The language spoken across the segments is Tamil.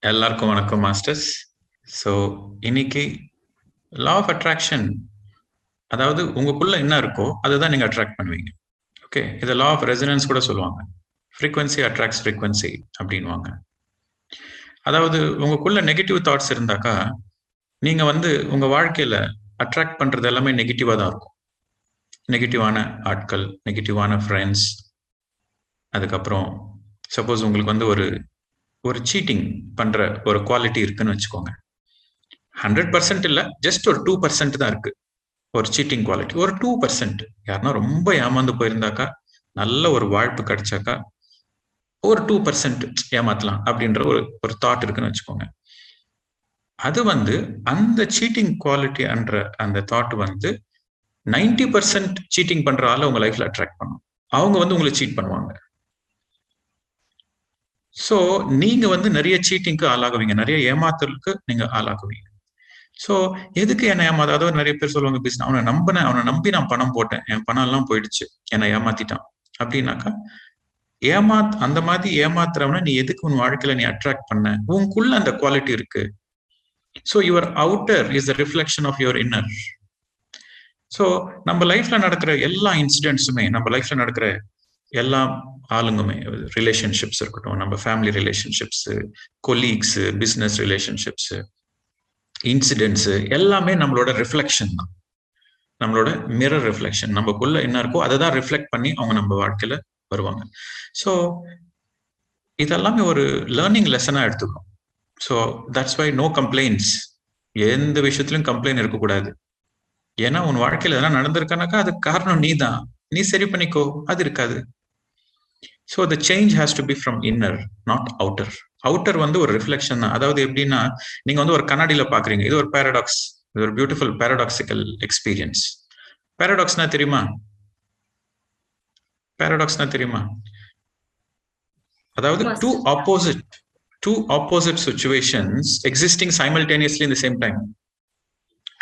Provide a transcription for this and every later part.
எல்லாருக்கும் வணக்கம் மாஸ்டர்ஸ். ஸோ இன்னைக்கு லா ஆஃப் அட்ராக்ஷன், அதாவது உங்களுக்குள்ள என்ன இருக்கோ அதுதான் நீங்க அட்ராக்ட் பண்ணுவீங்க. ஓகே, இதை லா ஆஃப் ரெசனன்ஸ் கூட சொல்லுவாங்க. ஃப்ரீக்வன்சி அட்ராக்ட்ஸ் ஃப்ரீக்வன்சி அப்படின்வாங்க. அதாவது உங்களுக்குள்ள நெகட்டிவ் தாட்ஸ் இருந்தாக்கா நீங்க உங்க வாழ்க்கையில அட்ராக்ட் பண்றது எல்லாமே நெகட்டிவா தான் இருக்கும். நெகட்டிவான ஆட்கள், நெகட்டிவான ஃப்ரெண்ட்ஸ். அதுக்கப்புறம் சப்போஸ் உங்களுக்கு ஒரு சீட்டிங் பண்ற ஒரு குவாலிட்டி இருக்குன்னு வச்சுக்கோங்க. 100% இல்ல, ஜஸ்ட் ஒரு 2% தான் இருக்கு ஒரு சீட்டிங் குவாலிட்டி. ஒரு 2%. யாருன்னா ரொம்ப ஏமாந்து போயிருந்தாக்கா, நல்ல ஒரு வாழ்ப்பு கிடைச்சாக்கா ஒரு 2% ஏமாத்தலாம் அப்படின்ற ஒரு தாட் இருக்குன்னு வச்சுக்கோங்க. அது அந்த சீட்டிங் குவாலிட்டி என்ற அந்த தாட் 90% சீட்டிங் பண்ற ஆளை உங்க லைஃப்ல அட்ராக்ட் பண்ணும். அவங்க உங்களை சீட் பண்ணுவாங்க. ஸோ நீங்க நிறைய சீட்டிங்க்கு ஆளாகுவீங்க, நிறைய ஏமாத்தலுக்கு நீங்க ஆளாகுவீங்க. ஸோ எதுக்கு என்ன ஏமாத்த? அதாவது நிறைய பேர் சொல்லுவாங்க, பிசினஸ் அவனை நம்பி நான் பணம் போட்டேன், என் பணம் எல்லாம் போயிடுச்சு, என்னை ஏமாத்திட்டான் அப்படின்னாக்கா, அந்த மாதிரி ஏமாத்துறவன நீ எதுக்கு உன் வாழ்க்கையில நீ அட்ராக்ட் பண்ண? உனக்குள்ள அந்த குவாலிட்டி இருக்கு. So your outer is the reflection of your inner. So நம்ம லைஃப்ல நடக்கிற எல்லா இன்சிடென்ட்ஸுமே, நம்ம லைஃப்ல நடக்கிற எல்லா ஆளுங்குமே, ரிலேஷன்ஷிப்ஸ் இருக்கட்டும், நம்ம family relationships, colleagues, business relationships, incidents எல்லாமே நம்மளோட ரிஃப்ளெக்ஷன் தான், நம்மளோட மிரர் ரிஃப்ளெக்ஷன். நமக்குள்ள என்ன இருக்கோ அதை தான் ரிஃப்ளெக்ட் பண்ணி அவங்க நம்ம வாழ்க்கையில வருவாங்க. ஸோ இதெல்லாமே ஒரு லேர்னிங் லெசனா எடுத்துக்கணும். So that's why no complaints. எந்த விஷயத்திலும் கம்ப்ளைண்ட் இருக்கக்கூடாது. ஏன்னா உன் வாழ்க்கையில எதனா நடந்திருக்கானாக்கா அதுக்கு காரணம் நீ தான், நீ சரி பண்ணிக்கோ, அது இருக்காது. So the change has to be from inner, not outer. Outer ஒரு ரிஃப்ளெக்ஷன் தான். அதாவது எப்படின்னா, நீங்க ஒரு கண்ணாடியில பாக்குறீங்க. இது ஒரு பேரடாக்ஸ், இது ஒரு பியூட்டிஃபுல் பேரடாக்சிக்கல் எக்ஸ்பீரியன்ஸ். பேரடாக்ஸ்னா தெரியுமா? பேரடாக்ஸ்னா தெரியுமா? அதாவது two opposite situations existing simultaneously in the same time.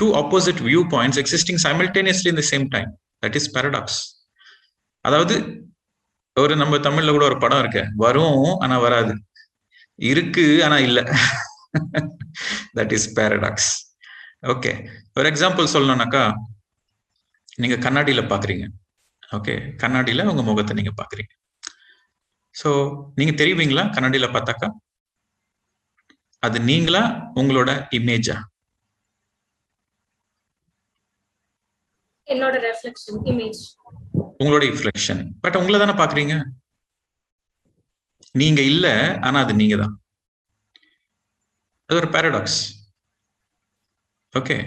Two opposite viewpoints existing simultaneously in the same time. That is paradox. அதாவது நம்ம தமிழ்ல கூட ஒரு படம் இருக்கு, வரும் ஆனா வராது, இருக்கு ஆனா இல்ல. That is paradox. ஓகே, ஒரு எக்ஸாம்பிள் சொல்லணும்னாக்கா, நீங்க கண்ணாடியில பாக்குறீங்க. ஓகே, கண்ணாடியில உங்க முகத்தை நீங்க பாக்குறீங்க. சோ நீங்க தெரியுவீங்களா கண்ணாடியில பார்த்தாக்கா? அது நீங்களா, உங்களோட இமேஜா? என்னோட ரிஃப்ளெக்ஷன், இமேஜ். உங்களோட ரிஃப்ளெக்ஷன். பட் உங்களை தானே பாக்குறீங்க. நீங்க இல்ல, ஆனா அது நீங்க தான். அது ஒரு பேரடாக்ஸ். ஓகே,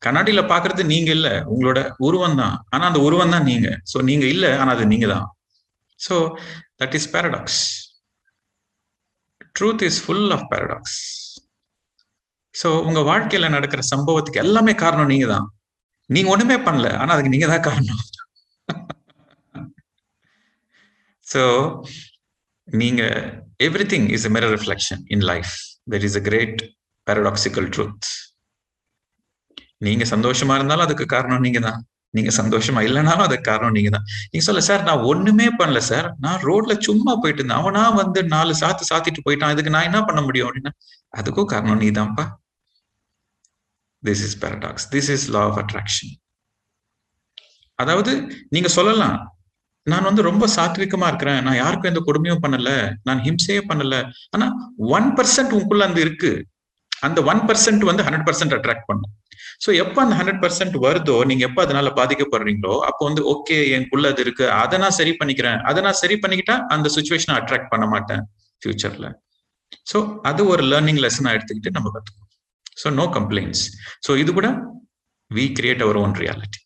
கண்ணாடியில பாக்குறது நீங்க இல்ல, உங்களோட உருவம் தான், ஆனா அந்த உருவம் தான் நீங்க. சோ நீங்க இல்ல, ஆனா அது நீங்க தான். So that is paradox. Truth is full of paradox. So உங்க வாழ்க்கையில நடக்கிற சம்பவத்துக்கு எல்லாமே காரணம் நீங்க தான். நீங்க ஒண்ணுமே பண்ணல, ஆனா அதுக்கு நீங்க தான் காரணம். சோ நீங்க everything is a mirror reflection in life. There is a great paradoxical truth. நீங்க சந்தோஷமா இருந்தாலும் அதுக்கு காரணம் நீங்க தான், நீங்க சந்தோஷமா இல்லைனாலும் அதுக்கு காரணம் நீங்க தான். நீங்க சொல்ல, சார் நான் ஒண்ணுமே பண்ணல சார், நான் ரோட்ல சும்மா போயிட்டு இருந்தேன், அவனா 4 சாத்திட்டு போயிட்டான், இதுக்கு நான் என்ன பண்ண முடியும் அப்படின்னா, அதுக்கும் காரணம் நீ தான்ப்பா. This is paradox. This is law of attraction. அதாவது நீங்க சொல்லலாம், நான் ரொம்ப சாத்விகமா இருக்கிறேன், நான் யாருக்கும் எந்த கொடுமையும் பண்ணல, நான் ஹிம்சையே பண்ணல. ஆனா 1% உங்களுக்குள்ள இருக்கு. அந்த 1% 100% அட்ராக்ட் பண்ணும். சோ எப்ப அந்த 100% வருதோ, நீங்க எப்ப அதனால பாதிக்கப்படுறீங்களோ, அப்போ ஓகே எனக்குள்ள அது இருக்கு, அதை நான் சரி பண்ணிக்கிறேன், அதை நான் சரி பண்ணிக்கிட்டா அந்த சுச்சுவேஷனை அட்ராக்ட் பண்ண மாட்டேன் ஃபியூச்சர்ல. சோ அது ஒரு லேர்னிங் லெசனா எடுத்துக்கிட்டு நம்ம கத்துக்கணும். So no complaints. சோ இது கூட we create our own reality.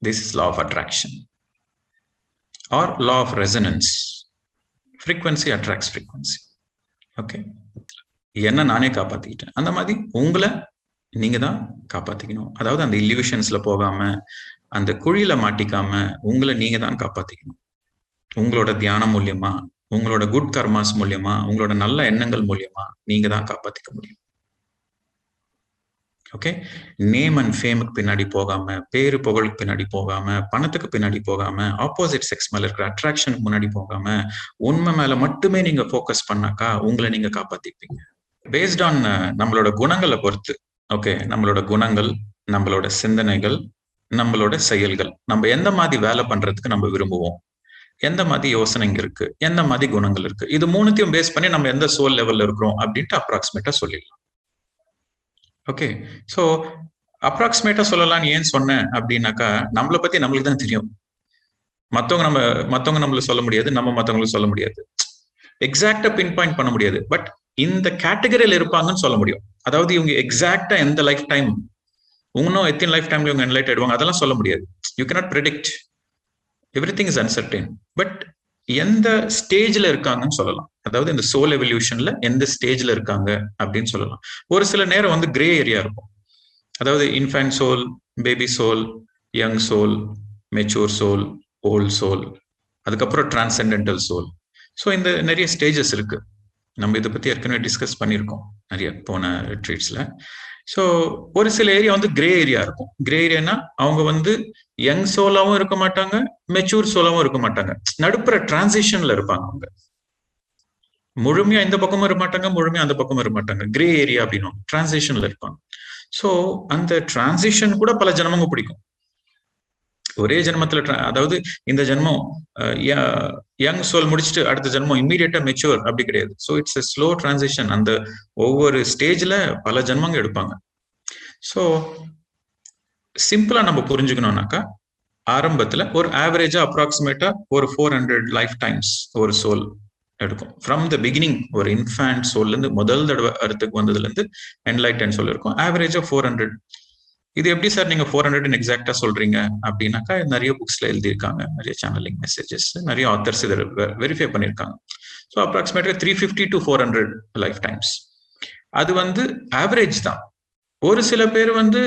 This is law of attraction or law of resonance. Frequency attracts frequency. Okay, என்ன நானே காப்பாத்திக்கிட்டேன், அந்த மாதிரி உங்களை நீங்க தான் காப்பாத்திக்கணும். அதாவது அந்த இல்யூஷன்ஸ்ல போகாம, அந்த குழியில மாட்டிக்காம உங்களை நீங்க தான் காப்பாத்திக்கணும். உங்களோட தியானம் மூலியமா, உங்களோட குட் கர்மாஸ் மூலியமா, உங்களோட நல்ல எண்ணங்கள் மூலியமா நீங்க தான் காப்பாத்திக்க முடியும். ஓகே, நேம் அண்ட் ஃபேமுக்கு பின்னாடி போகாம, பேரு புகழுக்கு பின்னாடி போகாம, பணத்துக்கு பின்னாடி போகாம, ஆப்போசிட் செக்ஸ் மேல இருக்கிற அட்ராக்ஷனுக்கு முன்னாடி போகாம, உண்மை மேல மட்டுமே நீங்க ஃபோக்கஸ் பண்ணாக்கா உங்களை நீங்க காப்பாத்திப்பீங்க. பேஸ்ட் ஆன் நம்மளோட குணங்களை பொறுத்து. ஓகே, நம்மளோட குணங்கள், நம்மளோட சிந்தனைகள், நம்மளோட செயல்கள், நம்ம எந்த மாதிரி வேலை பண்றதுக்கு நம்ம விரும்புவோம், எந்த மாதிரி யோசனைங்க இருக்கு, எந்த மாதிரி குணங்கள் இருக்கு, இது மூணுத்தையும் பேஸ் பண்ணி நம்ம எந்த சோல் லெவல்ல இருக்கிறோம் அப்படின்ட்டு அப்ராக்சிமேட்டா சொல்லிடலாம். ஓகே, ஸோ அப்ராக்சிமேட்டா சொல்லலாம்னு ஏன் சொன்னேன் அப்படின்னாக்கா, நம்மளை பத்தி நம்மளுக்கு தான் தெரியும். மத்தவங்க நம்மளுக்கு சொல்ல முடியாது, நம்ம மத்தவங்களுக்கு சொல்ல முடியாது, எக்ஸாக்டா பின் பாயிண்ட் பண்ண முடியாது. பட் இந்த கேட்டகரியில் இருப்பாங்கன்னு சொல்ல முடியும். அதாவது இவங்க எக்ஸாக்டா எந்த லைஃப் டைம், இன்னும் எத்தனை லைஃப் டைம்ல இவங்க என்லைட் ஆயிடுவாங்க அதெல்லாம் சொல்ல முடியாது. You cannot predict, everything is uncertain. But எந்த ஸ்டேஜ்ல இருக்காங்கன்னு சொல்லலாம். அதாவது இந்த சோல் எவல்யூஷன்ல எந்த ஸ்டேஜ்ல இருக்காங்க அப்படின்னு சொல்லலாம். ஒரு சில நேரம் வந்து கிரே ஏரியா இருக்கும். அதாவது infant soul, baby soul, young soul, mature soul, old soul, அதுக்கப்புறம் டிரான்சென்டென்டல் சோல். ஸோ இந்த நிறைய ஸ்டேஜஸ் இருக்கு. நம்ம இதை பத்தி ஏற்கனவே டிஸ்கஸ் பண்ணியிருக்கோம் நிறைய போன ட்ரீட்ஸ்ல. ஸோ ஒரு சில ஏரியா வந்து கிரே ஏரியா இருக்கும். கிரே ஏரியானா அவங்க வந்து யங் சோலாவும் இருக்க மாட்டாங்க, மெச்சூர் சோலாவும் இருக்க மாட்டாங்க, நடுப்புற டிரான்சிஷன்ல இருப்பாங்க. அவங்க முழுமையா இந்த பக்கமும் இருக்க மாட்டாங்க, முழுமையா அந்த பக்கமும் இருக்க மாட்டாங்க. கிரே ஏரியா அப்படின்னு டிரான்சிஷன்ல இருப்பாங்க. ஸோ அந்த டிரான்சிஷன் கூட பல ஜனமங்க பிடிக்கும். ஒரே ஜென்மத்துல அதாவது இந்த ஜென்மம் யங் சோல் முடிச்சுட்டு அடுத்த ஜென்மம் இம்மீடியட்டா மெச்சூர் அப்படி கிடையாது. So it's a slow transition. அந்த ஒவ்வொரு ஸ்டேஜ்ல பல ஜென்மங்க எடுப்பாங்க. ஸோ சிம்பிளா நம்ம புரிஞ்சுக்கணும்னாக்கா, ஆரம்பத்துல ஒரு ஆவரேஜா அப்ராக்சிமேட்டா ஒரு 400 லைஃப் டைம்ஸ் ஒரு சோல் எடுக்கும். ஃப்ரம் த பிகினிங் ஒரு இன்ஃபேன்ட் சோல்ல இருந்து முதல் தடவை அர்த்துக்கு வந்ததுல இருந்து என்லைட்டன் சோல் இருக்கும். ஆவரேஜா 400. இது எப்படி சார் நீங்க 400 எக்ஸாக்டா சொல்றீங்க அப்படின்னாக்கா, நிறைய புக்ஸ்ல எழுதியிருக்காங்க, நிறைய சேனலிங் மெசேஜஸ், நிறைய ஆத்தர்ஸ் இதை வெரிஃபை பண்ணியிருக்காங்க. So approximately 350 to 400 life times. அது வந்து ஆவரேஜ் தான். ஒரு சில பேர் வந்து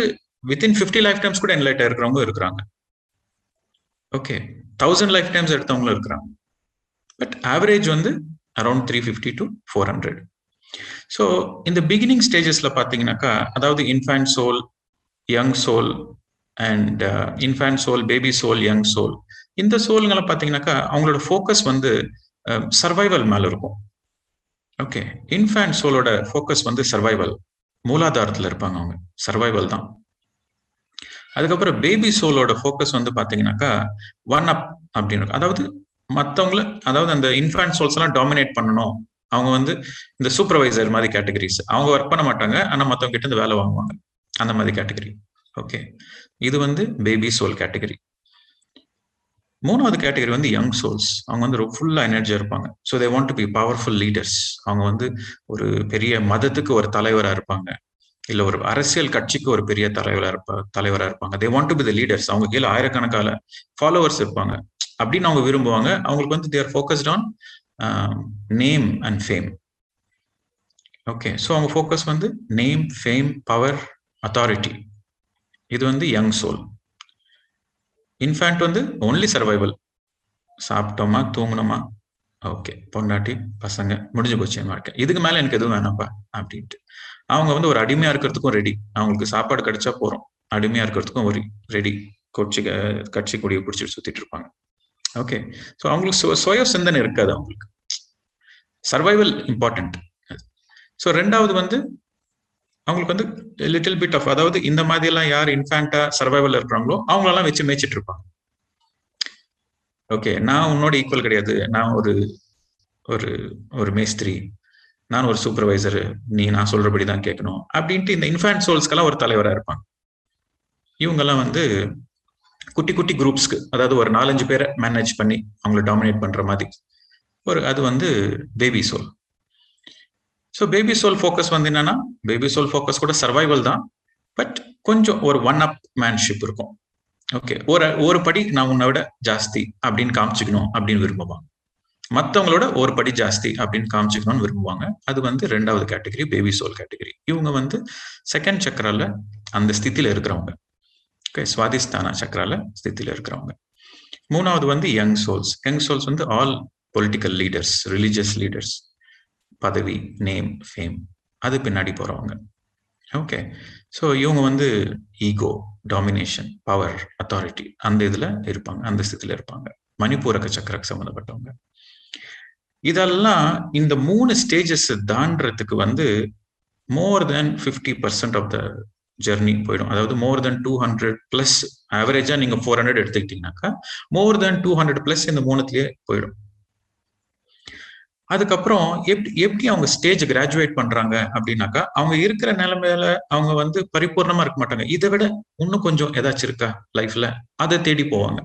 வித்தின் 50 லைஃப் டைம்ஸ் கூட என்லைட் ஆயிருக்கிறவங்க இருக்கிறாங்க. ஓகே, 1000 லைஃப் டைம்ஸ் எடுத்தவங்களும் இருக்கிறாங்க. பட் ஆவரேஜ் வந்து அரௌண்ட் 350 to 400. ஸோ இந்த பிகினிங் ஸ்டேஜஸ்ல பாத்தீங்கன்னாக்கா, அதாவது infant soul, young soul and infant soul, baby soul, young soul, இந்த சோல்களை பார்த்தீங்கன்னாக்கா அவங்களோட ஃபோக்கஸ் வந்து சர்வைவல் மேல இருக்கும். ஓகே, இன்ஃபேன்ட் சோலோட ஃபோக்கஸ் வந்து சர்வைவல், மூலாதாரத்தில் இருப்பாங்க, அவங்க சர்வைவல் தான். அதுக்கப்புறம் பேபி சோலோட ஃபோக்கஸ் வந்து பார்த்தீங்கன்னாக்கா ஒன் அப் அப்படின்னு, அதாவது மற்றவங்கள, அதாவது அந்த இன்ஃபேன்ட் சோல்ஸ் எல்லாம் டாமினேட் பண்ணணும். அவங்க வந்து இந்த சூப்பர்வைசர் மாதிரி கேட்டகரிஸ், அவங்க ஒர்க் பண்ண மாட்டாங்க, ஆனால் மற்றவங்க கிட்ட இருந்து வேலை வாங்குவாங்க, அந்த மாதிரி கேட்டகரி. ஓகே, இது வந்து பேபி சோல் கேட்டகரி. மூணாவது கேட்டகரி வந்து யங் சோல்ஸ். அவங்க வந்து ஃபுல்லா எனர்ஜியா இருப்பாங்க. So they want to be powerful leaders. அவங்க வந்து ஒரு பெரிய மதத்துக்கு ஒரு தலைவரா இருப்பாங்க, இல்ல ஒரு அரசியல் கட்சிக்கு ஒரு பெரிய தலைவரா இருப்பாங்க. They want to be the leaders. அவங்க கீழே ஆயிரக்கணக்கான ஃபாலோவர்ஸ் இருப்பாங்க அப்படின்னு அவங்க விரும்புவாங்க. அவங்களுக்கு வந்து their focused on name and fame. Okay, so அவங்க ஃபோக்கஸ் வந்து நேம், ஃபேம், பவர், அத்தாரிட்டி. இது வந்து யங் சோல். இன்ஃபேன்ட் வந்து ஒன்லி சர்வைவல், சாப்பிட்டோமா, தூங்கணுமா, ஓகே, பொண்டாட்டி, பசங்க, முடிஞ்சு போச்சு என் வாழ்க்கை, இதுக்கு மேல எனக்கு எதுவும் வேணாம்ப்பா அப்படின்ட்டு. அவங்க வந்து ஒரு அடிமையா இருக்கிறதுக்கும் ரெடி. அவங்களுக்கு சாப்பாடு கிடைச்சா போறோம், அடிமையா இருக்கிறதுக்கும் ஒரு ரெடி. கட்சி கொடியை பிடிச்சிட்டு சுத்திட்டு இருப்பாங்க. ஓகே, ஸோ அவங்களுக்கு சுய சிந்தனை இருக்காது, அவங்களுக்கு சர்வைவல் இம்பார்ட்டன்ட். ஸோ ரெண்டாவது வந்து அவங்களுக்கு வந்து லிட்டில் பிட் ஆஃப், அதாவது இந்த மாதிரி எல்லாம் யார் இன்ஃபேண்டா சர்வைவல் இருக்கிறாங்களோ அவங்களெல்லாம் வச்சு மேய்ச்சிட்டு இருப்பாங்க. ஓகே, நான் உன்னோட ஈக்குவல் கிடையாது, நான் ஒரு ஒரு ஒரு மேஸ்திரி, நான் ஒரு சூப்பர்வைசர், நீ நான் சொல்றபடிதான் கேட்கணும் அப்படின்ட்டு இந்த இன்ஃபேண்ட் சோல்ஸ்க்கெல்லாம் ஒரு தலைவராக இருப்பாங்க. இவங்கெல்லாம் வந்து குட்டி குட்டி குரூப்ஸ்க்கு, அதாவது ஒரு 4-5 பேரை மேனேஜ் பண்ணி அவங்கள டாமினேட் பண்ற மாதிரி ஒரு, அது வந்து baby soul. So baby soul focus வந்து என்னன்னா, பேபி சோல் ஃபோக்கஸ் கூட சர்வைவல் தான், பட் கொஞ்சம் ஒரு ஒன் அப் மேன்ஷிப் இருக்கும். ஓகே, ஒரு படி நான் உன்னை விட ஜாஸ்தி அப்படின்னு காமிச்சுக்கணும் அப்படின்னு விரும்புவாங்க. மற்றவங்களோட ஒரு படி ஜாஸ்தி அப்படின்னு காமிச்சுக்கணும்னு விரும்புவாங்க. அது வந்து ரெண்டாவது கேட்டகரி, பேபி சோல் கேட்டகரி. இவங்க வந்து செகண்ட் சக்கரால அந்த ஸ்திதியில இருக்கிறவங்க. ஓகே, சுவாதிஸ்தான சக்கரால ஸ்திதியில இருக்கிறவங்க. மூணாவது வந்து யங் சோல்ஸ். யங் சோல்ஸ் வந்து all political leaders, religious leaders, பதவி, நேம், ஃபேம், அது பின்னாடி போறவங்க. ஓகே. ஸோ இவங்க வந்து ஈகோ, டாமினேஷன், பவர், அத்தாரிட்டி அந்த இதுல இருப்பாங்க, அந்த ஸ்திதியில இருப்பாங்க. மணிப்பூரக சக்கரக்கு சம்மந்தப்பட்டவங்க. இதெல்லாம் இந்த 3 ஸ்டேஜஸ் தாண்டறதுக்கு வந்து மோர் தென் 50% ஆஃப் த ஜெர்னி போயிடும். அதாவது மோர் தென் 200 பிளஸ் ஆவரேஜா நீங்க 400 எடுத்துக்கிட்டீங்கன்னாக்கா மோர் தென் 200 பிளஸ் இந்த 3த்துலயே போயிடும். அதுக்கப்புறம் எப்படி அவங்க ஸ்டேஜ் கிராஜுவேட் பண்றாங்க அப்படின்னாக்கா அவங்க இருக்கிற நிலைமையில அவங்க வந்து பரிபூர்ணமா இருக்க மாட்டாங்க. இதை விட இன்னும் கொஞ்சம் ஏதாச்சும் இருக்கா லைஃப்ல, அதை தேடி போவாங்க.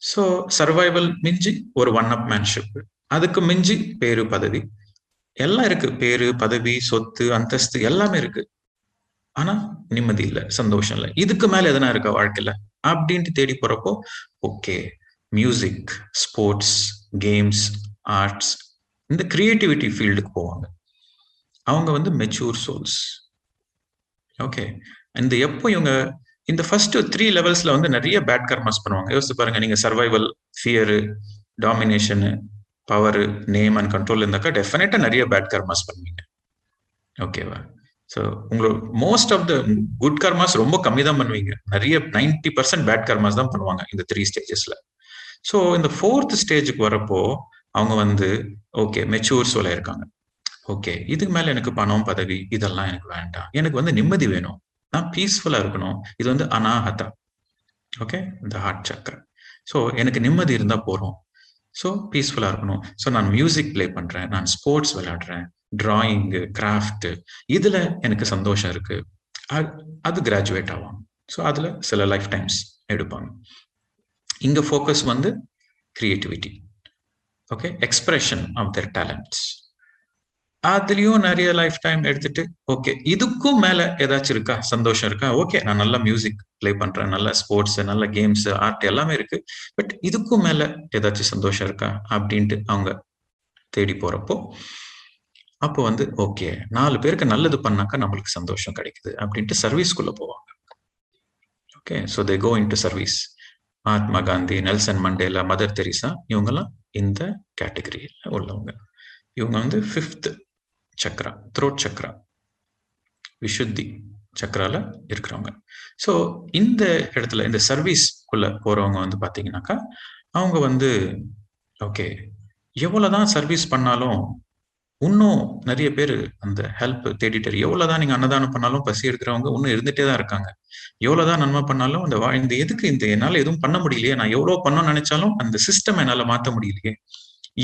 ஸோ சர்வைவல் மிஞ்சி ஒரு ஒன் அப் மேன்ஷிப், அதுக்கு மிஞ்சி பேரு பதவி எல்லாம் இருக்கு. பேரு பதவி சொத்து அந்தஸ்து எல்லாமே இருக்கு. ஆனா நிம்மதி இல்லை, சந்தோஷம் இல்லை. இதுக்கு மேல எதனா இருக்கா வாழ்க்கையில அப்படின்ட்டு தேடி போறப்போ okay music, sports, games, arts, இந்த கிரியேட்டிவிட்டி ஃபீல்டுக்கு போவாங்க. அவங்க வந்து மெச்சூர் சோல்ஸ். ஓகே. இந்த எப்போ இவங்க இந்த ஃபர்ஸ்ட் 3 லெவல்ஸ்ல வந்து நிறைய பேட் கர்மாஸ் பண்ணுவாங்க. யோசிச்சு பாருங்க, நீங்க survival, fear, domination, power, name and control இருந்தாக்கா டெஃபினட்டா நிறைய பேட் கர்மாஸ் பண்ணுவீங்க. ஓகேவா? ஸோ உங்களோட most of the good karmas ரொம்ப கம்மி தான் பண்ணுவீங்க. நிறைய 90% பேட் கர்மாஸ் தான் பண்ணுவாங்க இந்த 3 ஸ்டேஜஸ்ல. ஸோ இந்த 4th ஸ்டேஜுக்கு வரப்போ அவங்க வந்து ஓகே மெச்சூர் சோலா இருக்காங்க. ஓகே இதுக்கு மேல எனக்கு பணம் பதவி இதெல்லாம் எனக்கு வேண்டாம், எனக்கு வந்து நிம்மதி வேணும், நான் பீஸ்ஃபுல்லா இருக்கணும். இது வந்து அனாஹதா. ஓகே, இந்த ஹார்ட் சக்கர. ஸோ எனக்கு நிம்மதி இருந்தா போறோம். ஸோ பீஸ்ஃபுல்லா இருக்கணும். ஸோ நான் மியூசிக் பிளே பண்றேன், நான் ஸ்போர்ட்ஸ் விளையாடுறேன், டிராயிங்கு, கிராஃப்ட், இதுல எனக்கு சந்தோஷம் இருக்கு. அது கிராஜுவேட் ஆகும். ஸோ அதுல சில லைஃப் டைம்ஸ் எடுப்பாங்க. இங்க ஃபோக்கஸ் வந்து creativity, okay, expression of their talents. அதுலயும் நிறைய லைஃப் டைம் எடுத்துட்டு ஓகே இதுக்கும் மேல ஏதாச்சும் இருக்கா, சந்தோஷம் இருக்கா, ஓகே நான் நல்லா மியூசிக் பிளே பண்றேன், நல்ல ஸ்போர்ட்ஸ், நல்ல கேம்ஸ், ஆர்ட் எல்லாமே இருக்கு, பட் இதுக்கும் மேல ஏதாச்சும் சந்தோஷம் இருக்கா அப்படின்ட்டு அவங்க தேடி போறப்போ அப்போ வந்து ஓகே 4 பேருக்கு நல்லது பண்ணாக்கா நம்மளுக்கு சந்தோஷம் கிடைக்குது அப்படின்ட்டு சர்வீஸ்குள்ள போவாங்க. Okay, so they go into service. Mahatma Gandhi, Nelson Mandela, Mother Teresa இவங்கெல்லாம் இந்த கேட்டகரியில் உள்ளவங்க. இவங்க வந்து 5th சக்ரா, த்ரோட் சக்ரா, விஷுத்தி சக்ரால இருக்கிறவங்க. ஸோ இந்த இடத்துல இந்த சர்வீஸ்க்குள்ள போறவங்க வந்து பாத்தீங்கன்னாக்கா அவங்க வந்து ஓகே எவ்வளவுதான் சர்வீஸ் பண்ணாலும் இன்னும் நிறைய பேர் அந்த ஹெல்ப் தேடிட்டு, எவ்வளவுதான் நீங்க அன்னதானம் பண்ணாலும் பசி எடுக்கிறவங்க இன்னும் இருந்துட்டே தான் இருக்காங்க. எவ்வளவுதான் நன்மை பண்ணாலும் இந்த எதுக்கு இந்த என்னால எதுவும் பண்ண முடியலையே, நான் எவ்வளவு பண்ணணும்னு நினைச்சாலும் அந்த சிஸ்டம் என்னால மாத்த முடியலையே,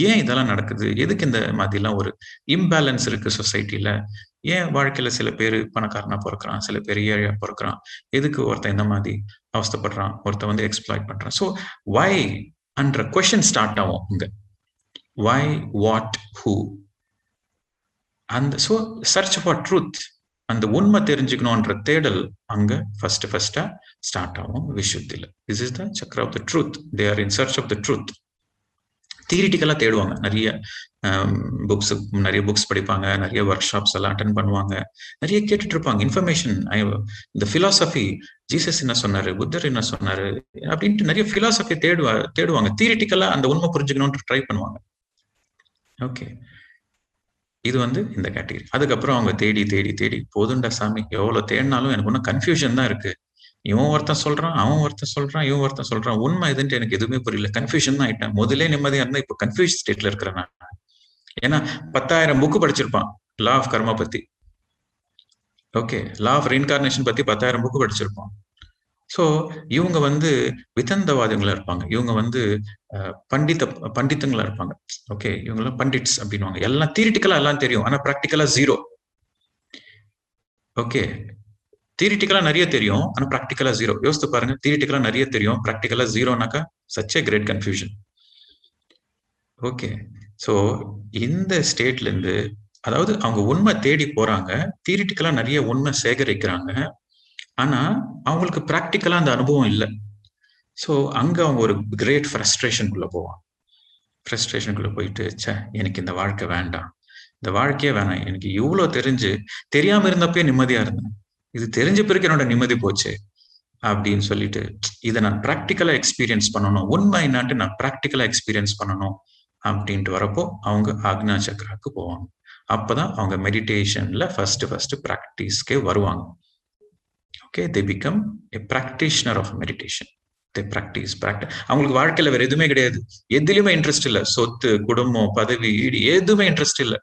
ஏன் இதெல்லாம் நடக்குது, எதுக்கு இந்த மாதிரிலாம் ஒரு இம்பேலன்ஸ் இருக்கு சொசைட்டில, ஏன் வாழ்க்கையில சில பேர் பணக்காரனா பிறக்கிறான், சில பேர் ஏழையா பிறக்கிறான், எதுக்கு ஒருத்தன் இந்த மாதிரி அவஸ்தைப்படுறான், ஒருத்தன் வந்து எக்ஸ்ப்ளாய்ட் பண்றான். ஸோ வை அன்ற கொஸ்டின் ஸ்டார்ட் ஆகும் இங்க. Why, what, who. அந்த ஸோ சர்ச் ஃபார் ட்ரூத், அந்த உண்மை தெரிஞ்சுக்கணும்ன்ற தேடல் அங்க ஃபர்ஸ்டா ஸ்டார்ட் ஆகும் விஷுத்தில. This is the chakra of the truth. They are in search of the truth. தியரிட்டிக்கலா தேடுவாங்க, நிறைய நிறைய புக்ஸ் படிப்பாங்க, நிறைய ஒர்க் ஷாப்ஸ் எல்லாம் அட்டென்ட் பண்ணுவாங்க, நிறைய கேட்டுட்டு இருப்பாங்க இன்ஃபர்மேஷன். இந்த பிலாசபி, ஜீசஸ் என்ன சொன்னாரு, புத்தர் என்ன சொன்னாரு அப்படின்ட்டு நிறைய பிலாசபி தேடுவாங்க. தியரிட்டிக்கலா அந்த உண்மை புரிஞ்சுக்கணும்னு ட்ரை பண்ணுவாங்க. ஓகே, இது வந்து இந்த கேட்டகரி. அதுக்கப்புறம் அவங்க தேடி தேடி தேடி போதுண்டா சாமி, எவ்வளவு தேடினாலும் எனக்கு ஒன்றும் கன்ஃபியூஷன் தான் இருக்கு, இவன் ஒருத்தன் சொல்றான், அவன் ஒருத்தன் சொல்றான், இவன் ஒருத்தன் சொல்றான், உண்மை எதுன்ட்டு எனக்கு எதுவுமே புரியல, கன்ஃபியூஷன் தான் ஆயிட்டேன். முதலே நிம்மதியா இருந்தா இப்போ கன்ஃபியூஸ் ஸ்டேட்ல இருக்கிறேன் நான். ஏன்னா 10,000 புக்கு படிச்சிருப்பான் லா ஆஃப் கர்மா பத்தி. ஓகே, லா ஆஃப் ரீஇன்கார்னேஷன் பத்தி 10,000 புக்கு படிச்சிருப்பான். ஸோ இவங்க வந்து விதந்தவாதிகளா இருப்பாங்க, இவங்க வந்து பண்டித்தங்களா இருப்பாங்க. ஓகே, இவங்கெல்லாம் பண்டிட்ஸ் அப்படின்வாங்க. எல்லாம் தியரிட்டிக்கலா எல்லாம் தெரியும், ஆனா ப்ராக்டிக்கலா ஜீரோ. ஓகே, தியரிட்டிக்கலா நிறைய தெரியும், ஆனா ப்ராக்டிக்கலா ஜீரோ. யோசித்து பாருங்க, தியரிட்டிக்கலா நிறைய தெரியும், ப்ராக்டிக்கலா ஜீரோனாக்கா such a great confusion. Okay, so இந்த ஸ்டேட்ல இருந்து அதாவது அவங்க உண்மை தேடி போறாங்க, தியரிட்டிக்கலா நிறைய உண்மை சேகரிக்கிறாங்க, ஆனா அவங்களுக்கு ப்ராக்டிக்கலா அந்த அனுபவம் இல்லை. ஸோ அங்க அவங்க ஒரு கிரேட் ஃப்ரஸ்ட்ரேஷனுக்குள்ள போவாங்க. ஃப்ரஸ்ட்ரேஷனுக்குள்ள போயிட்டு சே எனக்கு இந்த வாழ்க்கை வேண்டாம், இந்த வாழ்க்கையே வேணாம், எனக்கு இவ்வளவு தெரியாம இருந்தப்பே நிம்மதியா இருந்தேன், இது தெரிஞ்ச பிறகு என்னோட நிம்மதி போச்சு அப்படின்னு சொல்லிட்டு இதை நான் ப்ராக்டிக்கலா எக்ஸ்பீரியன்ஸ் பண்ணணும், உண்மை என்னான்ட்டு நான் ப்ராக்டிக்கலா எக்ஸ்பீரியன்ஸ் பண்ணணும் அப்படின்ட்டு வரப்போ அவங்க ஆக்னா சக்கராக்கு போவாங்க. அப்பதான் அவங்க மெடிடேஷன்ல ஃபர்ஸ்ட் ப்ராக்டிஸ்க்கே வருவாங்க. Okay, they become a practitioner of meditation. They practice. அவங்களுக்கு வாழ்க்கையில வேற எதுவுமே கிடையாது, எதுலயுமே இன்ட்ரெஸ்ட் இல்ல. சொத்து, குடும்பம், பதவி, ஈடு எதுவுமே இன்ட்ரெஸ்ட் இல்ல.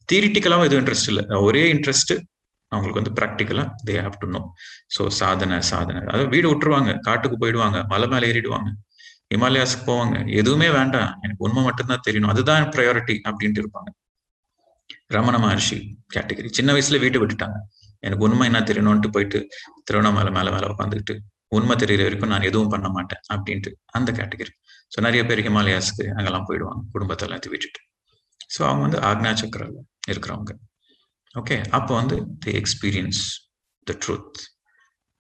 தியரிட்டிக்கலாவும் எதுவும் இன்ட்ரெஸ்ட் இல்ல. ஒரே இன்ட்ரெஸ்ட் அவங்களுக்கு வந்து ப்ராக்டிக்கலா they have to know. So சாதனை அதாவது வீடு விட்டுருவாங்க, காட்டுக்கு போயிடுவாங்க, மலை மேலே ஏறிடுவாங்க, ஹிமாலயாஸ்க்கு போவாங்க. எதுவுமே வேண்டாம், எனக்கு உண்மை மட்டும்தான் தெரியணும், அதுதான் ப்ரையாரிட்டி அப்படின்ட்டு இருப்பாங்க. ரமண மகர்ஷி கேட்டகரி, சின்ன வயசுல வீட்டை விட்டுட்டாங்க, எனக்கு உண்மை என்ன தெரியணும்ட்டு போயிட்டு திருவண்ணாமலை மேல உட்காந்துக்கிட்டு உண்மை தெரியற வரைக்கும் நான் எதுவும் பண்ண மாட்டேன் அப்படின்ட்டு அந்த கேட்டகரி. ஸோ நிறைய பேர் ஹிமாலயாஸ்க்கு அங்கெல்லாம் போயிடுவாங்க குடும்பத்தை எல்லாத்தையும் விட்டுட்டு. ஸோ அவங்க வந்து ஆக்ஞா சக்கரால இருக்கிறவங்க. ஓகே, அப்போ வந்து தி எக்ஸ்பீரியன்ஸ் த ட்ரூத்.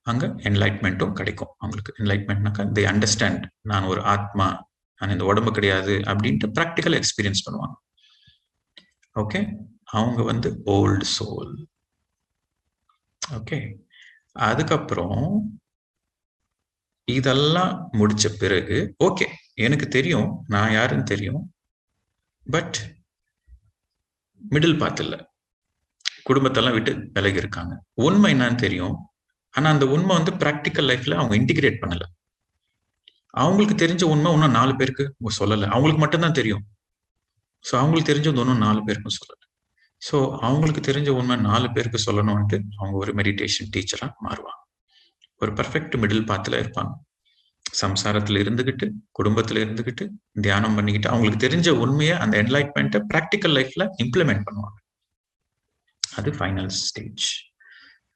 அங்க என்லைட்மெண்ட்டும் கிடைக்கும் அவங்களுக்கு. என்லைட்மெண்ட்னாக்கா தே அண்டர்ஸ்டாண்ட், நான் ஒரு ஆத்மா, நான் இந்த உடம்பு கிடையாது அப்படின்ட்டு ப்ராக்டிக்கல் எக்ஸ்பீரியன்ஸ் பண்ணுவாங்க. ஓகே, அவங்க வந்து ஓல்டு சோல். ஓகே, அதுக்கப்புறம் இதெல்லாம் முடிச்ச பிறகு ஓகே எனக்கு தெரியும் நான் யாருன்னு தெரியும், பட் மிடில் பாத் இல்ல, குடும்பத்தெல்லாம் விட்டு விலகி இருக்காங்க. உண்மை என்னன்னு தெரியும், ஆனா அந்த உண்மை வந்து ப்ராக்டிக்கல் லைஃப்ல அவங்க இன்டிகிரேட் பண்ணல. அவங்களுக்கு தெரிஞ்ச உண்மை இன்னும் 4 பேருக்கு சொல்லல, அவங்களுக்கு மட்டும்தான் தெரியும். ஸோ அவங்களுக்கு தெரிஞ்சது ஒன்றும் 4 பேருக்கும் சொல்லல. ஸோ அவங்களுக்கு தெரிஞ்ச உண்மை 4 பேருக்கு சொல்லணும்ட்டு அவங்க ஒரு மெடிடேஷன் டீச்சரா மாறுவாங்க. ஒரு பர்ஃபெக்ட் மிடில் பாத்துல இருப்பாங்க. சம்சாரத்துல இருந்துகிட்டு, குடும்பத்துல இருந்துகிட்டு, தியானம் பண்ணிக்கிட்டு, அவங்களுக்கு தெரிஞ்ச உண்மையை, அந்த என்லைட்மெண்ட்டை ப்ராக்டிக்கல் லைஃப்ல இம்ப்ளிமெண்ட் பண்ணுவாங்க. அது ஃபைனல் ஸ்டேஜ்,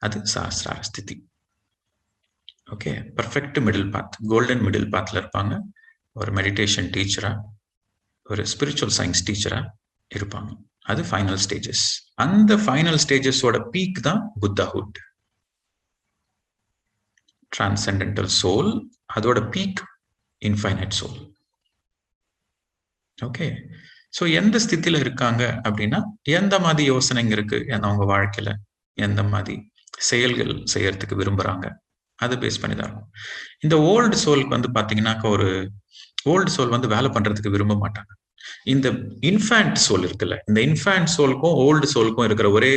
அது சஹஸ்ரார ஸ்திதி. Okay, perfect middle path, golden middle பாத்ல இருப்பாங்க. ஒரு மெடிடேஷன் டீச்சரா, ஒரு ஸ்பிரிச்சுவல் சயின்ஸ் டீச்சரா இருப்பாங்க. அது ஃபைனல் ஸ்டேஜஸ். அந்த ஃபைனல் ஸ்டேஜஸோட பீக் தான் புத்தஹுட், டிரான்சென்டென்டல் சோல். அதோட peak infinite soul. Okay, so எந்த ஸ்திதியில இருக்காங்க அப்படின்னா, எந்த மாதிரி யோசனைங்க இருக்கு அவங்க வாழ்க்கையில, எந்த மாதிரி செயல்கள் செய்யறதுக்கு விரும்புறாங்க, அதை பேஸ் பண்ணி தான் இருக்கும். இந்த ஓல்டு சோலுக்கு வந்து பாத்தீங்கன்னாக்கா, ஒரு ஓல்டு சோல் வந்து வேலை பண்றதுக்கு விரும்ப மாட்டாங்க. இந்த இன்ஃபேண்ட் சோல் இருக்குல்ல, இந்த இன்ஃபேண்ட் சோலுக்கும் ஓல்டு சோலுக்கும் இருக்கிற ஒரே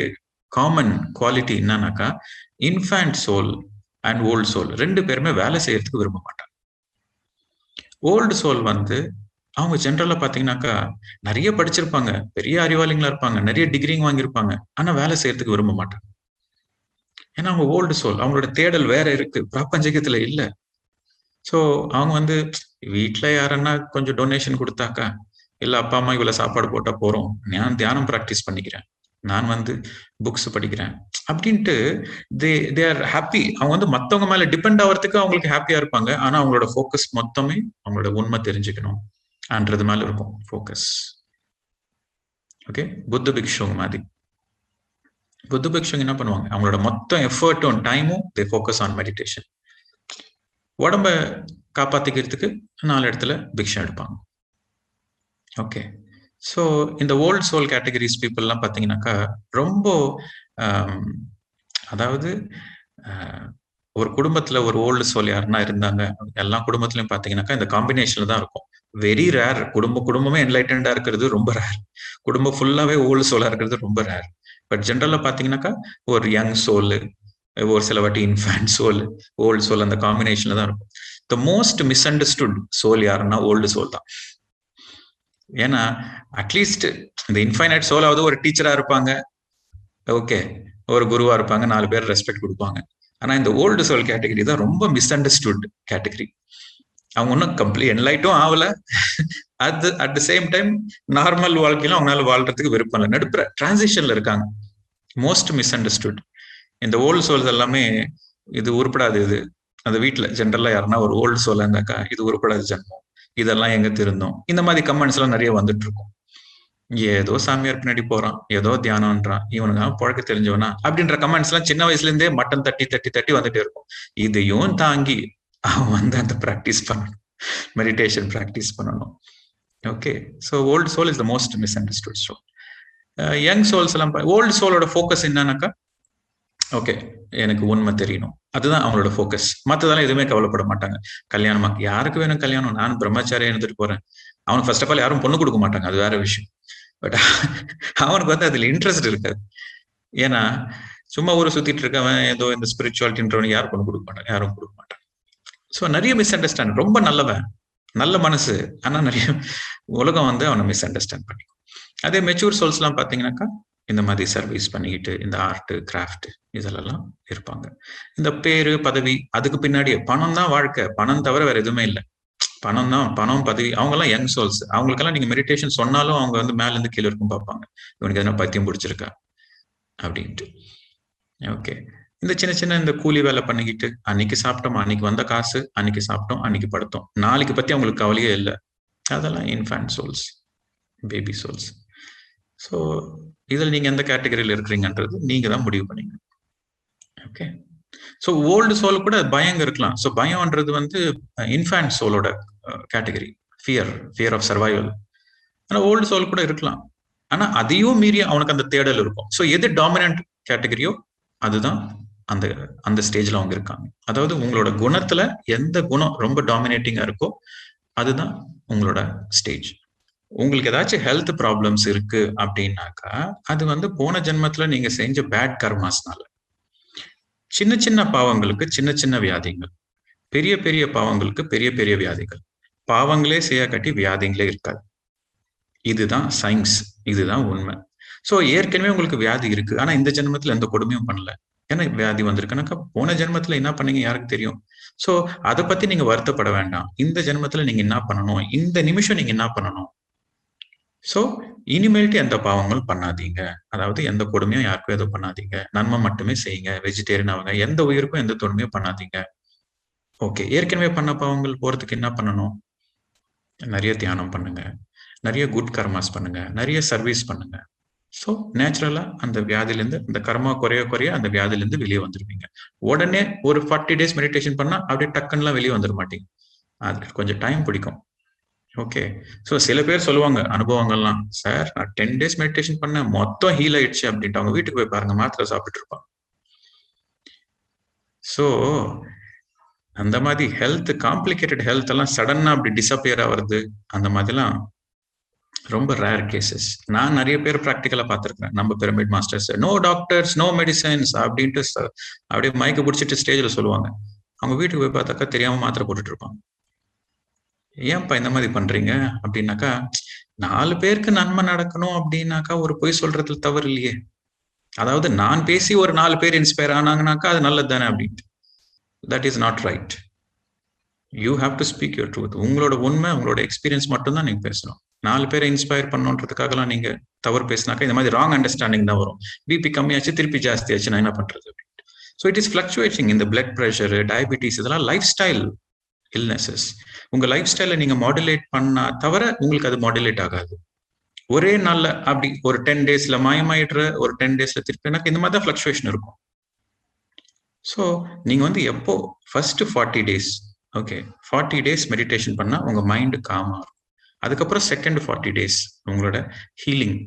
காமன் குவாலிட்டி என்னன்னாக்கா, infant soul and old soul 2 பேருமே வேலை செய்யறதுக்கு விரும்ப மாட்டாங்க. ஓல்டு சோல் வந்து அவங்க ஜென்ரலா பாத்தீங்கன்னாக்கா நிறைய படிச்சிருப்பாங்க, பெரிய அறிவாளிகளா இருப்பாங்க, நிறைய டிகிரிங்க வாங்கியிருப்பாங்க, ஆனா வேலை செய்யறதுக்கு விரும்ப மாட்டாங்க. ஏன்னா அவங்க ஓல்டு சோல், அவங்களோட தேடல் வேற இருக்கு, பிரபஞ்சகத்துல இல்ல. சோ அவங்க வந்து வீட்டுல யாரன்னா கொஞ்சம் டொனேஷன் கொடுத்தாக்கா, இல்ல அப்பா அம்மா இவ்வளவு சாப்பாடு போட்டா போறோம், நான் தியானம் பிராக்டிஸ் பண்ணிக்கிறேன், நான் வந்து புக்ஸ் படிக்கிறேன் அப்படின்ட்டு தே ஆர் ஹாப்பி. அவங்க வந்து மத்தவங்க மேல டிபெண்ட் ஆகிறதுக்கு அவங்களுக்கு ஹாப்பியா இருப்பாங்க. ஆனா அவங்களோட ஃபோக்கஸ் மொத்தமே அவங்களோட உண்மை தெரிஞ்சுக்கணும் அன்றது மேல இருக்கும் ஃபோக்கஸ். ஓகே, புத்த பிக்ஷுங்க மாதிரி. புத்த பிக்ஷுங்க என்ன பண்ணுவாங்க, அவங்களோட மொத்த எஃபர்ட்டும் டைமும் தே ஃபோக்கஸ் ஆன் மெடிடேஷன். உடம்ப காப்பாத்திக்கிறதுக்கு 4 இடத்துல பிக்ஷை எடுப்பாங்க. ஓகே, ஸோ இந்த ஓல்டு சோல் கேட்டகரிஸ் பீப்புள்லாம் பார்த்தீங்கன்னாக்கா ரொம்ப அதாவது ஒரு குடும்பத்துல ஒரு ஓல்டு சோல் யாருன்னா இருந்தாங்க, எல்லா குடும்பத்திலையும் பார்த்தீங்கன்னாக்கா இந்த காம்பினேஷன்ல தான் இருக்கும். வெரி ரேர் குடும்பமே என்லைட்டண்டா இருக்கிறது ரொம்ப ரேர், குடும்பம் ஃபுல்லாவே ஓல்டு சோலா இருக்கிறது ரொம்ப ரேர். பட் ஜென்ரலா பார்த்தீங்கன்னாக்கா ஒரு யங் சோல், ஒரு சில வாட்டி இன்ஃபேண்ட் சோல், ஓல்டு சோல், அந்த காம்பினேஷன்ல தான் இருக்கும். The most misunderstood soul யாருன்னா ஓல்டு சோல் தான். ஏன்னா அட்லீஸ்ட் இந்த இன்ஃபைனைட் சோலாவது ஒரு டீச்சரா இருப்பாங்க, ஓகே, ஒரு குருவா இருப்பாங்க, 4 பேர் ரெஸ்பெக்ட் கொடுப்பாங்க. ஆனா இந்த ஓல்டு சோல் கேட்டகரி தான் ரொம்ப மிஸ் அண்டர்ஸ்டுட் கேட்டகரி. அவங்க ஒன்றும் கம்ப்ளீட் என்லைட்டும் ஆகல, அது at the same time normal வாழ்க்கையில அவங்களால வாழ்றதுக்கு விருப்பம் இல்லை, நடுப்புற டிரான்சிஷன்ல இருக்காங்க. மோஸ்ட் மிஸ் அண்டர்ஸ்டுட் இந்த ஓல்டு சோல்ஸ் எல்லாமே. இது உருப்படாது, இது அந்த வீட்டுல ஜென்ரலா யாருன்னா ஒரு ஓல்டு சோல் இருந்தாக்கா, இது உருப்படாது ஜென்மம், இதெல்லாம் எங்க திருந்தோம், இந்த மாதிரி கமெண்ட்ஸ் எல்லாம் நிறைய வந்துட்டு இருக்கும். ஏதோ சாமியார் பின்னாடி போறான், ஏதோ தியானம்ன்றான், இவனுங்க பழக்க தெரிஞ்சவனா அப்படின்ற கமெண்ட்ஸ் எல்லாம் சின்ன வயசுல இருந்தே மட்டன் தட்டி வந்துட்டே இருக்கும். இதையும் தாங்கி அவன் வந்து அந்த பிராக்டிஸ் பண்ணணும், மெடிடேஷன் பிராக்டிஸ் பண்ணணும். Okay, so old soul is the most misunderstood soul. Young souls எல்லாம், ஓல்டு சோலோட ஃபோக்கஸ் என்னன்னாக்கா, ஓகே எனக்கு உண்மை தெரியணும், அதுதான் அவங்களோட ஃபோக்கஸ். மற்றதெல்லாம் எதுவுமே கவலைப்பட மாட்டாங்க. கல்யாணமா, யாருக்கு வேணும் கல்யாணம், நான் பிரம்மச்சாரியா இருந்துட்டு போறேன். அவனுக்கு ஃபர்ஸ்ட் ஆஃப் ஆல் யாரும் பொண்ணு கொடுக்க மாட்டாங்க, அது வேற விஷயம். பட் அவனுக்கு வந்து அதுல இன்ட்ரெஸ்ட் இருக்காது. ஏன்னா சும்மா ஊரை சுத்திட்டு இருக்கவன் ஏதோ இந்த ஸ்பிரிச்சுவாலிட்டின்றவன் யாரும் கொண்டு கொடுக்க மாட்டான், யாரும் கொடுக்க மாட்டான். ஸோ நிறைய மிஸ் அண்டர்ஸ்டாண்ட். ரொம்ப நல்லவன், நல்ல மனசு, ஆனா நிறைய உலகம் வந்து அவனை மிஸ் அண்டர்ஸ்டாண்ட் பண்ணிக்கும். அதே மெச்சூர் சோல்ஸ் எல்லாம் பாத்தீங்கன்னாக்கா இந்த மாதிரி சர்வீஸ் பண்ணிக்கிட்டு இந்த ஆர்ட் கிராஃப்ட் இதெல்லாம் இருப்பாங்க. இந்த பேரு பதவி அதுக்கு பின்னாடியே பணம் தான் வாழ்க்கை, பணம் தவிர வேற எதுவுமே இல்லை. பணம் தான், பணம் பதவி. அவங்க எல்லாம் யங் சோல்ஸ், அவங்களுக்கெல்லாம் நீங்க மெடிடேஷன் சொன்னாலும் அவங்க வந்து மேல இருந்து கீழே இருக்கும் பார்ப்பாங்க, இவனுக்கு எதனா பைத்தியம் பிடிச்சிருக்கா அப்படின்ட்டு. ஓகே, இந்த சின்ன சின்ன இந்த கூலி வேலை பண்ணிக்கிட்டு அன்னைக்கு சாப்பிட்டோம், அன்னைக்கு வந்த காசு, அன்னைக்கு சாப்பிட்டோம், அன்னைக்கு படுத்தோம், நாளைக்கு பத்தி அவங்களுக்கு கவலையே இல்லை. அதெல்லாம் infant souls, baby souls. So இதில் நீங்க எந்த கேட்டகரியில் இருக்கிறீங்கன்றது நீங்க தான் முடிவு பண்ணீங்க. ஓகே, ஸோ ஓல்டு சோல் கூட பயம் இருக்கலாம். ஸோ பயம்ன்றது வந்து இன்ஃபேன்ட் சோலோட கேட்டகரி, ஃபியர் ஆஃப் சர்வைவல். ஆனா ஓல்டு சோல் கூட இருக்கலாம், ஆனா அதையும் மீறி அவனுக்கு அந்த தேடல் இருக்கும். ஸோ எது டாமினன்ட் கேட்டகரியோ அதுதான் அந்த அந்த ஸ்டேஜ்ல அவங்க இருக்காங்க. அதாவது உங்களோட குணத்துல எந்த குணம் ரொம்ப டாமினேட்டிங்கா இருக்கோ அதுதான் உங்களோட ஸ்டேஜ். உங்களுக்கு ஏதாச்சும் ஹெல்த் ப்ராப்ளம்ஸ் இருக்கு அப்படின்னாக்கா அது வந்து போன ஜென்மத்துல நீங்க செஞ்ச பேட் கர்மாஸ்னால. சின்ன சின்ன பாவங்களுக்கு சின்ன சின்ன வியாதிகள், பெரிய பெரிய பாவங்களுக்கு பெரிய பெரிய வியாதிகள். பாவங்களே செய்ய கட்டி வியாதிகளே இருக்காது. இதுதான் சயின்ஸ், இதுதான் உண்மை. ஸோ ஏற்கனவே உங்களுக்கு வியாதி இருக்கு, ஆனா இந்த ஜென்மத்துல எந்த கொடுமையும் பண்ணல, ஏன்னா வியாதி வந்திருக்குனாக்கா போன ஜென்மத்துல என்ன பண்ணீங்க யாருக்கு தெரியும். ஸோ அதை பத்தி நீங்க வருத்தப்பட வேண்டாம். இந்த ஜென்மத்துல நீங்க என்ன பண்ணணும், இந்த நிமிஷம் நீங்க என்ன பண்ணணும். ஸோ இனிமேல்ட்டு எந்த பாவங்களும் பண்ணாதீங்க, அதாவது எந்த கொடுமையும் யாருக்கும் எதுவும் பண்ணாதீங்க, நன்மை மட்டுமே செய்யுங்க, வெஜிடேரியன் ஆகுங்க, எந்த உயிருக்கும் எந்த தொன்மையும் பண்ணாதீங்க. ஓகே, ஏற்கனவே பண்ண பாவங்கள் போறதுக்கு என்ன பண்ணணும், நிறைய தியானம் பண்ணுங்க, நிறைய குட் கர்மாஸ் பண்ணுங்க, நிறைய சர்வீஸ் பண்ணுங்க. ஸோ நேச்சுரலா அந்த வியாதியிலேருந்து, அந்த கர்மா குறைய குறைய அந்த வியாதியிலேருந்து வெளியே வந்துருவீங்க. உடனே ஒரு 40 days மெடிடேஷன் பண்ணா அப்படியே டக்குன்னுலாம் வெளியே வந்துட மாட்டீங்க, அது கொஞ்சம் டைம் பிடிக்கும். ஓகே, ஸோ சில பேர் சொல்லுவாங்க அனுபவங்கள்லாம், சார் நான் 10 days மெடிடேஷன் பண்ணேன் மொத்தம் ஹீல் ஆயிடுச்சு அப்படின்ட்டு. அவங்க வீட்டுக்கு போய் பாருங்க, மாத்திரை சாப்பிட்டு இருப்பாங்க. ஸோ அந்த மாதிரி ஹெல்த், காம்ப்ளிகேட்டட் ஹெல்த் எல்லாம் சடனா அப்படி டிஸப்பியர் ஆகுறது, அந்த மாதிரிலாம் ரொம்ப ரேர் கேசஸ். நான் நிறைய பேர் ப்ராக்டிக்கலா பார்த்துருக்கேன். நம்ம pyramid masters no doctors no medicines அப்படின்ட்டு அப்படியே மயக்க பிடிச்சிட்டு ஸ்டேஜ்ல சொல்லுவாங்க. அவங்க வீட்டுக்கு போய் பார்த்தாக்கா தெரியாம மாத்திரை போட்டுட்டு இருப்பாங்க. ஏன்ப்பா இந்த மாதிரி பண்றீங்க அப்படின்னாக்கா, 4 பேருக்கு நன்மை நடக்கணும் அப்படின்னாக்கா ஒரு பொய் சொல்றதுல தவறு இல்லையே. அதாவது நான் பேசி ஒரு 4 பேர் இன்ஸ்பயர் ஆனாங்கனாக்கா அது நல்லது தானே அப்படின்ட்டு. That is not right. You have to speak your truth. உங்களோட உண்மை, உங்களோட எக்ஸ்பீரியன்ஸ் மட்டும் தான் நீங்க பேசணும். 4 பேரை இன்ஸ்பயர் பண்ணணுன்றதுக்காகலாம் நீங்க தவறு பேசினாக்கா இந்த மாதிரி ராங் அண்டர்ஸ்டாண்டிங் தான் வரும். பிபி கம்மியாச்சு திருப்பி ஜாஸ்தி ஆச்சு, நான் என்ன பண்றது அப்படின்ட்டு. So it is fluctuating. இந்த பிளட் ப்ரெஷர், டயபிட்டிஸ் இதெல்லாம் லைஃப் ஸ்டைல் இல்னஸஸ். உங்க லைஃப் ஸ்டைல நீங்க மாடுலேட் பண்ணா தவிர உங்களுக்கு அது மாடுலேட் ஆகாது. ஒரே நாள்ல அப்படி ஒரு 10 daysல மாயமாயிடுற, ஒரு 10 daysல திருப்பி எனக்கு இந்த மாதிரி தான் ஃபிளக்சுவேஷன் இருக்கும். ஸோ நீங்க வந்து எப்போ first 40 days, okay 40 days meditation பண்ணா உங்க மைண்ட் காமா இருக்கும். அதுக்கப்புறம் செகண்ட் 40 days உங்களோட ஹீலிங்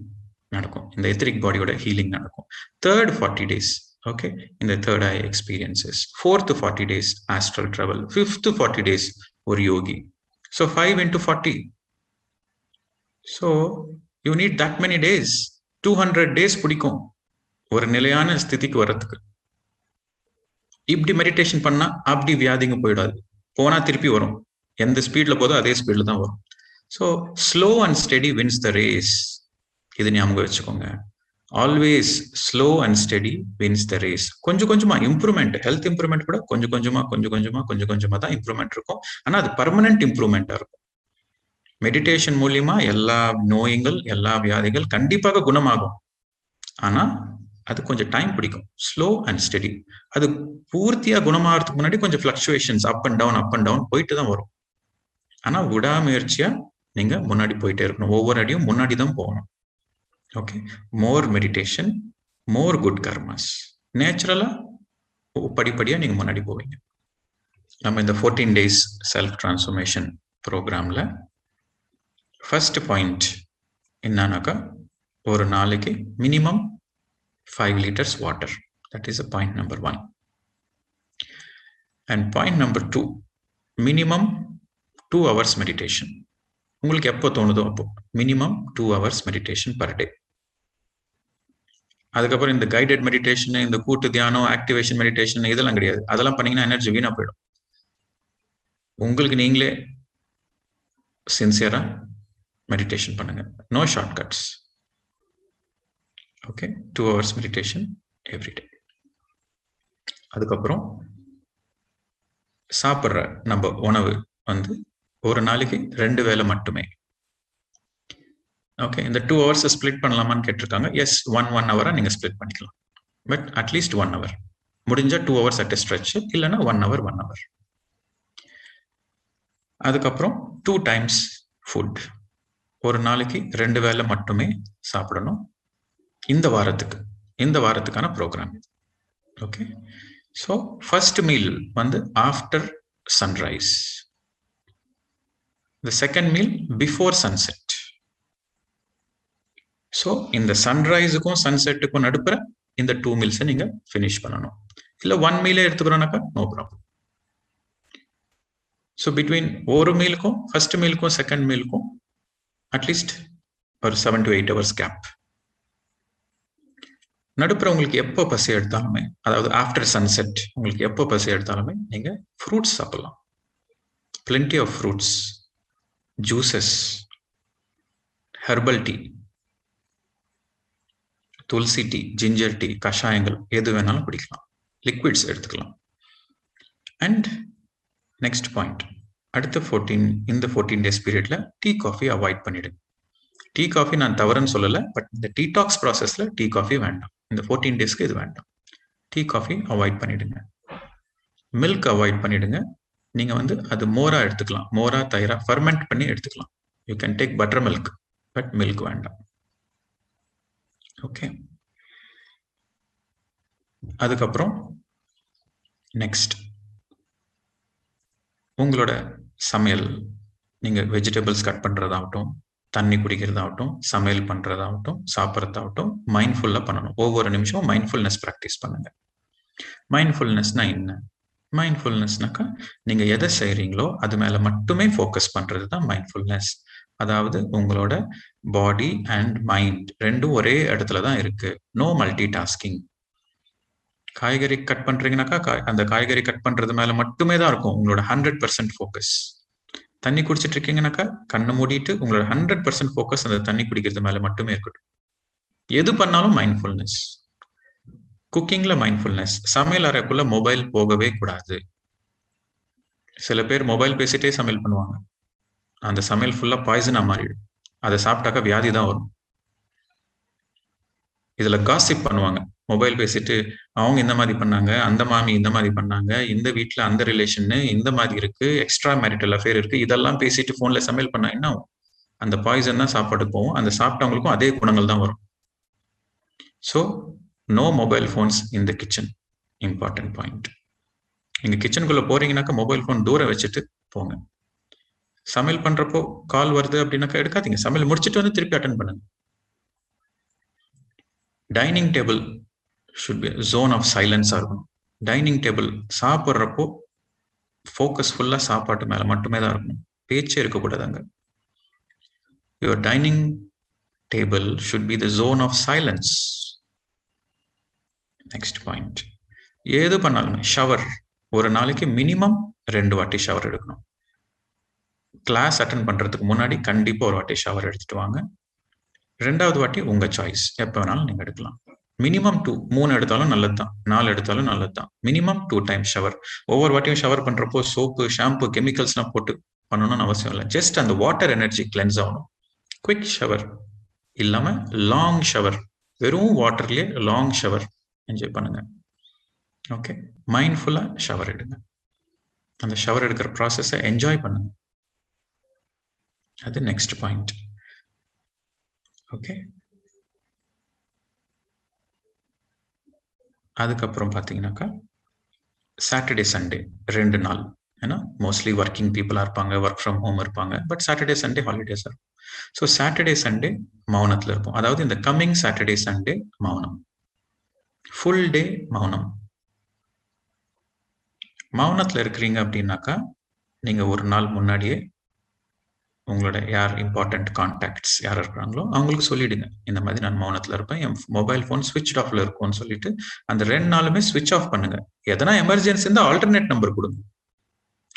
நடக்கும், இந்த எத்திரிக் பாடியோட ஹீலிங் நடக்கும். தேர்ட் 40 days, ஓகே, இந்த third eye experiences. Fourth 40 days astral travel. Fifth 40 days ஒரு யோகி. So 5 into 40. So you need that many days. 200 days பிடிக்கும் ஒரு நிலையான ஸ்திதிக்கு வர்றதுக்கு. இப்படி மெடிடேஷன் பண்ணா அப்படி வியாதிங்க போயிடாது, போனா திருப்பி வரும். எந்த ஸ்பீட்ல போதோ அதே ஸ்பீட்ல தான் வரும். So slow and steady wins the race. இது ஞாபகம் வச்சுக்கோங்க. Always slow and steady wins the race. கொஞ்சம் கொஞ்சமா இம்ப்ரூவ்மெண்ட், ஹெல்த் இம்ப்ரூவ்மெண்ட் கூட கொஞ்சம் கொஞ்சமா தான் இம்ப்ரூவ்மெண்ட் இருக்கும். ஆனா அது பர்மனன்ட் இம்ப்ரூவ்மெண்டா இருக்கும். மெடிடேஷன் மூலியமா எல்லா நோய்கள், எல்லா வியாதிகள் கண்டிப்பாக குணமாகும். ஆனா அது கொஞ்சம் டைம் பிடிக்கும். Slow and steady. அது பூர்த்தியா குணமாகறதுக்கு முன்னாடி கொஞ்சம் ஃபிளக்சுவேஷன்ஸ், அப் அண்ட் டவுன் போயிட்டு தான் வரும். ஆனா விடாமுயற்சியா நீங்க முன்னாடி போயிட்டே இருக்கணும். ஒவ்வொரு அடியும் முன்னாடி தான் போகணும். Okay, more meditation, more good karmas. நேச்சுரலா படிப்படியா நீங்க முன்னாடி போவீங்க. நம்ம இந்த 14 days செல்ஃப் டிரான்ஸ்ஃபர்மேஷன் ப்ரோக்ராம்ல ஃபர்ஸ்ட் பாயிண்ட் என்னன்னாக்கா, ஒரு நாளைக்கு minimum 5 liters water. That is a point number 1. And point number 2, minimum 2 hours meditation. உங்களுக்கு எப்போ தோணுதோ அப்போ. Minimum 2 hours meditation per day. அதுக்கப்புறம் இந்த கைடட் மெடிடேஷன், இந்த கூட்டு தியானம், ஆக்டிவேஷன் மெடிடேஷன் இதெல்லாம் கிடையாது. அதெல்லாம் பண்ணீங்கன்னா எனர்ஜி வீணா போயிடும். உங்களுக்கு நீங்களே சின்சியரா மெடிடேஷன் பண்ணுங்க. No short cuts. Okay, 2 hours meditation everyday. அதுக்கப்புறம் சாப்பிட்ற நம்ம உணவு வந்து ஒரு நாளைக்கு 2 வேளை மட்டுமே. ஓகே, இந்த 2 hours ஸ்பிளிட் பண்ணலாமான்னு கேட்டிருக்காங்க. எஸ், 1 hour நீங்க ஸ்பிளிட் பண்ணிக்கலாம். But at least 1 hour. முடிஞ்சா 2 hours அட் ஸ்ட்ரெச், இல்லைன்னா 1 hour 1 hour. அதுக்கப்புறம் 2 times ஃபுட். ஒரு நாளைக்கு 2 வேளை மட்டுமே சாப்பிடணும். இந்த வாரத்துக்கான programme. Okay, so first meal வந்து after sunrise. The second meal before sunset. So இந்த சன்ரைஸுக்கும் சன்செட்டுக்கும் நடுப்புற இந்த 2 meals நீங்க ஃபினிஷ் பண்ணணும். இல்லை 1 meal எடுத்துக்கிறோம்னாக்கா நோ ப்ராப்ளம். ஸோ பிட்வீன் ஒரு மீலுக்கும் ஃபர்ஸ்ட் மீலுக்கும் செகண்ட் மீலுக்கும் அட்லீஸ்ட் ஒரு 7 to 8 hours கேப். நடுப்புற உங்களுக்கு எப்போ பசி எடுத்தாலுமே, அதாவது ஆஃப்டர் சன்செட் உங்களுக்கு எப்போ பசி எடுத்தாலுமே நீங்க ஃப்ரூட்ஸ் சாப்பிடலாம். Plenty of fruits, juices, herbal tea, tulsi tea, ginger tea, கஷாயங்கள் எது வேணாலும் குடிக்கலாம். லிக்விட்ஸ் எடுத்துக்கலாம். அண்ட் நெக்ஸ்ட் பாயிண்ட், அடுத்த 14 days பீரியட்ல டீ காஃபி அவாய்ட் பண்ணிடுங்க. டீ காஃபி நான் தவறுன்னு சொல்லலை, பட் இந்த டீடாக்ஸ் ப்ராசஸ்ல டீ காஃபி வேண்டாம். இந்த 14 daysக்கு இது வேண்டாம். டீ காஃபி அவாய்ட் பண்ணிடுங்க. மில்க் அவாய்ட் பண்ணிடுங்க. நீங்க வந்து அது மோரா எடுத்துக்கலாம். மோரா, தயிரா ஃபர்மெண்ட் பண்ணி எடுத்துக்கலாம். You can take butter milk, but milk வேண்டாம். ஓகே, அதுக்கப்புறம் நெக்ஸ்ட் உங்களோட சமையல், நீங்க வெஜிடபிள்ஸ் கட் பண்றதாகட்டும், தண்ணி குடிக்கிறதாகட்டும், சமையல் பண்றதாகட்டும், சாப்பிட்றதாகட்டும், மைண்ட்ஃபுல்லா பண்ணணும். ஒவ்வொரு நிமிஷமும் மைண்ட்ஃபுல்னஸ் ப்ராக்டிஸ் பண்ணுங்க. மைண்ட்ஃபுல்னஸ்னா என்ன? மைண்ட்ஃபுல்னஸ்னாக்கா நீங்க எதை செய்றீங்களோ அது மேல மட்டுமே ஃபோக்கஸ் பண்றது தான் மைண்ட்ஃபுல்னஸ். அதாவது உங்களோட பாடி அண்ட் மைண்ட் ரெண்டும் ஒரே இடத்துல தான் இருக்கு. No multi tasking. காய்கறி கட் பண்றீங்கன்னாக்கா அந்த காய்கறி கட் பண்றது மேல மட்டுமே தான் இருக்கும் உங்களோட 100% ஃபோக்கஸ். தண்ணி குடிச்சிட்டு இருக்கீங்கன்னாக்கா கண்ணை மூடிட்டு உங்களோட 100% ஃபோக்கஸ் அந்த தண்ணி குடிக்கிறது மேல மட்டுமே இருக்கட்டும். எது பண்ணாலும் மைண்ட்ஃபுல்னஸ். குக்கிங்ல மைண்ட்ஃபுல்னஸ். சமையல் அறைக்குள்ள மொபைல் போகவே கூடாது. சில பேர் மொபைல் பேசிட்டே சமையல் பண்ணுவாங்க. அந்த சமையல் ஃபுல்லா பாய்சனா மாறிடும். அதை சாப்பிட்டாக்கா வியாதி தான் வரும். இதுல காசிப் பண்ணுவாங்க. மொபைல் பேசிட்டு அவங்க இந்த மாதிரி பண்ணாங்க, அந்த மாமி இந்த மாதிரி பண்ணாங்க, இந்த வீட்டுல அந்த ரிலேஷன் இந்த மாதிரி இருக்கு, எக்ஸ்ட்ரா மேரிட்டல் அஃபேர் இருக்கு, இதெல்லாம் பேசிட்டு போன்ல சமையல் பண்ணா என்ன ஆகும்? அந்த பாய்சன் தான் சாப்பாடுக்கு போகும். அந்த சாப்பிட்டவங்களுக்கும் அதே குணங்கள் தான் வரும். So no mobile phones in the kitchen. Important point. நீங்க கிச்சனுக்குள்ள போறீங்கன்னாக்கா மொபைல் ஃபோன் தூரம் வச்சுட்டு போங்க. சமையல் பண்றப்போ கால் வருது அப்படின்னாக்கா எடுக்காதீங்க. சமையல் முடிச்சுட்டு வந்து திருப்பி அட்டன் பண்ணுங்க. Dining table should be zone of சைலன்ஸா இருக்கும். டைனிங் டேபிள் சாப்பிட்றப்போ ஃபோக்கஸ் ஃபுல்லா சாப்பாட்டு மேல மட்டுமே தான் இருக்கணும். பேச்சே இருக்கக்கூடாது அங்க. Your dining table should be the zone of silence. Next point, ஏது பண்ணாலுமே ஷவர் ஒரு நாளைக்கு மினிமம் 2 வாட்டி ஷவர் எடுக்கணும். கிளாஸ் அட்டன் பண்றதுக்கு முன்னாடி கண்டிப்பா ஒரு வாட்டி ஷவர் எடுத்துட்டு வாங்க. 2வது வாட்டி உங்க சாய்ஸ், எப்ப வேணாலும் நீங்க எடுக்கலாம். மினிமம் 2, 3 எடுத்தாலும் நல்லதுதான், 4 எடுத்தாலும் நல்லதுதான். Minimum 2 times shower. ஒவ்வொரு வாட்டியும் ஷவர் பண்றப்போ சோப்பு, ஷாம்பு, கெமிக்கல்ஸ்லாம் போட்டு பண்ணணும்னு அவசியம் இல்லை. ஜஸ்ட் அந்த வாட்டர் எனர்ஜி கிளென்ஸ் ஆகணும். குவிக் ஷவர் இல்லாம லாங் ஷவர், வெறும் வாட்டர்லயே லாங் ஷவர் என்ஜாய் பண்ணுங்க. ஓகே, மைண்ட்ஃபுல்லா ஷவர் எடுங்க. அந்த ஷவர் எடுக்கிற ப்ராசஸை என்ஜாய் பண்ணுங்க. அது நெக்ஸ்ட் பாயிண்ட். ஓகே, அதுக்கப்புறம் பார்த்தீங்கன்னாக்கா சாட்டர்டே சண்டே 2 நாள், ஏன்னா மோஸ்ட்லி ஒர்க்கிங் பீப்புளாக இருப்பாங்க, ஒர்க் ஃப்ரம் ஹோம் இருப்பாங்க. பட் சாட்டர்டே சண்டே ஹாலிடேஸ் இருக்கும். ஸோ சாட்டர்டே சண்டே மௌனத்தில் இருப்போம். அதாவது இந்த கம்மிங் சாட்டர்டே சண்டே மௌனம், ஃபுல் டே மௌனம். மௌனத்தில் இருக்கிறீங்க அப்படின்னாக்கா நீங்க ஒரு நாள் முன்னாடியே உங்களோட யார் இம்பார்ட்டன்ட் கான்டாக்ட்ஸ் யார் இருக்கிறாங்களோ அவங்களுக்கு சொல்லிடுங்க, இந்த மாதிரி நான் மௌனத்துல இருப்பேன், என் மொபைல் ஃபோன் ஸ்விட்ச் ஆஃப்ல இருக்கும்னு சொல்லிட்டு அந்த 2 நாளுமே ஸ்விட்ச் ஆஃப் பண்ணுங்க. எதனா எமர்ஜென்சி இருந்தா ஆல்டர்னேட் நம்பர் கொடுங்க.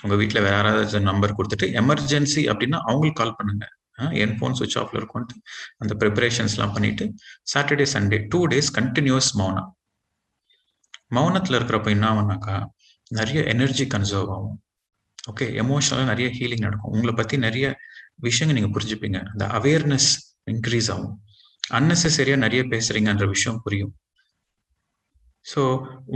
உங்க வீட்ல வேற யாராவது நம்பர் கொடுத்துட்டு எமர்ஜென்சி அப்படின்னா அவங்களுக்கு கால் பண்ணுங்க. என் ஃபோன் ஸ்விட்ச் ஆஃப்ல இருக்கும்ட்டு அந்த ப்ரிப்பரேஷன்ஸ்லாம் பண்ணிட்டு சாட்டர்டே சண்டே 2 டேஸ் கண்டினியூஸ் மௌனம். மௌனத்துல இருக்கிறப்ப என்ன ஆகும்னாக்கா நிறைய எனர்ஜி கன்சர்வ் ஆகும். ஓகே, எமோஷனலா நிறைய ஹீலிங் நடக்கும். உங்களை பத்தி நிறைய விஷயங்கள் நீங்க புரிஞ்சுப்பீங்க. அந்த அவேர்னஸ் இன்க்ரீஸ் ஆகும். அன்னெசரியா நிறைய பேசுறீங்கன்ற விஷயம் புரியும். ஸோ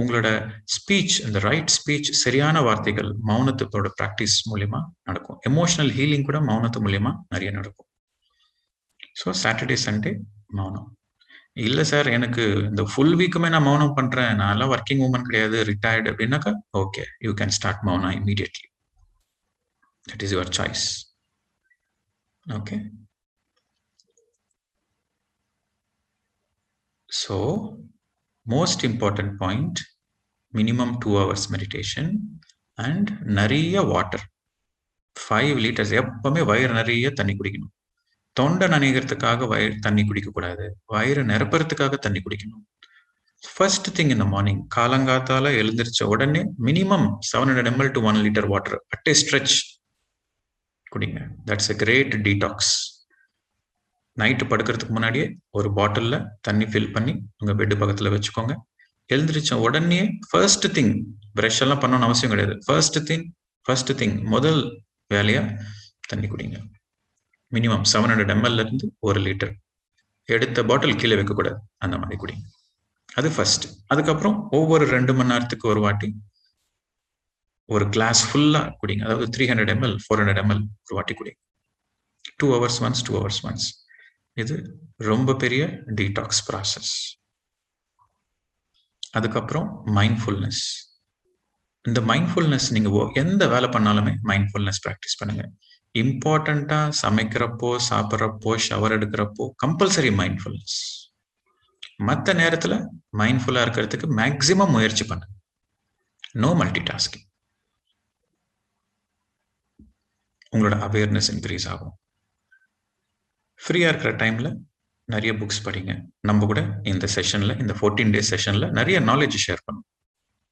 உங்களோட ஸ்பீச், இந்த ரைட் ஸ்பீச், சரியான வார்த்தைகள் மௌனத்தோட ப்ராக்டிஸ் மூலியமா நடக்கும். எமோஷனல் ஹீலிங் கூட மௌனத்து மூலியமா நிறைய நடக்கும். ஸோ சாட்டர்டே சண்டே மௌனம். இல்ல சார், எனக்கு இந்த ஃபுல் வீக்குமே நான் மௌனம் பண்றேன், நான் எல்லாம் ஒர்க்கிங் உமன் கிடையாது, ரிட்டையர்டு அப்படின்னாக்கா okay, you can start Mouna immediately. That is your choice. Okay. So, most important point, minimum 2 hours meditation and நிறைய water. 5 liters. எப்பவுமே வயிறு நிறைய தண்ணி குடிக்கணும். தொண்டை நனைகிறதுக்காக வயிறு தண்ணி குடிக்க கூடாது. வயிறு நிரப்புறதுக்காக தண்ணி குடிக்கணும். First thing in the morning, காலங்காத்தால எழுந்திருச்ச உடனே minimum 700 ml to 1 liter water at a stretch குடிங்க. That's a great detox. Night படுக்கிறதுக்கு முன்னாடியே ஒரு பாட்டில்ல தண்ணி ஃபில் பண்ணி உங்க பெட் பக்கத்துல வச்சுக்கோங்க. எழுந்திரிச்ச உடனே ஃபர்ஸ்ட் திங், பிரஷ் எல்லாம் பண்ணணும்னு அவசியம் கிடையாது. ஃபர்ஸ்ட் திங் முதல் வேலையா தண்ணி குடிங்க. மினிமம் 700 ml இருந்து 1 லிட்டர். எடுத்த பாட்டில் கீழே வைக்கக்கூடாது, அந்த மாதிரி குடிங்க. அது ஃபர்ஸ்ட். அதுக்கப்புறம் ஒவ்வொரு 2 மணி நேரத்துக்கு ஒரு வாட்டி ஒரு கிளாஸ் ஃபுல்லா குடிங்க. அதாவது 300 ml 400 ml ஒரு வாட்டி குடிங்க. 2 hours once. இது ரொம்ப பெரிய டீடாக்ஸ் ப்ராசஸ். அதுக்கப்புறம் மைண்ட்ஃபுல்னஸ். இந்த மைண்ட்ஃபுல்னஸ் நீங்க எந்த வேலை பண்ணாலுமே மைண்ட்ஃபுல்னஸ் ப்ராக்டிஸ் பண்ணுங்க. இம்பார்ட்டண்டா சமைக்கிறப்போ, சாப்பிட்றப்போ, ஷவர் எடுக்கிறப்போ கம்பல்சரி மைண்ட்ஃபுல்னஸ். மற்ற நேரத்துல மைண்ட்ஃபுல்லா இருக்கிறதுக்கு மேக்சிமம் முயற்சி பண்ணுங்க. No multi tasking. உங்களோட அவேர்னஸ் இன்க்ரீஸ் ஆகும். ஃப்ரீயா இருக்கிற டைம்ல நிறைய புக்ஸ் படிங்க. நம்ம கூட இந்த செஷன்ல, இந்த 14 days செஷன்ல நிறைய நாலேஜ் ஷேர் பண்ணும்.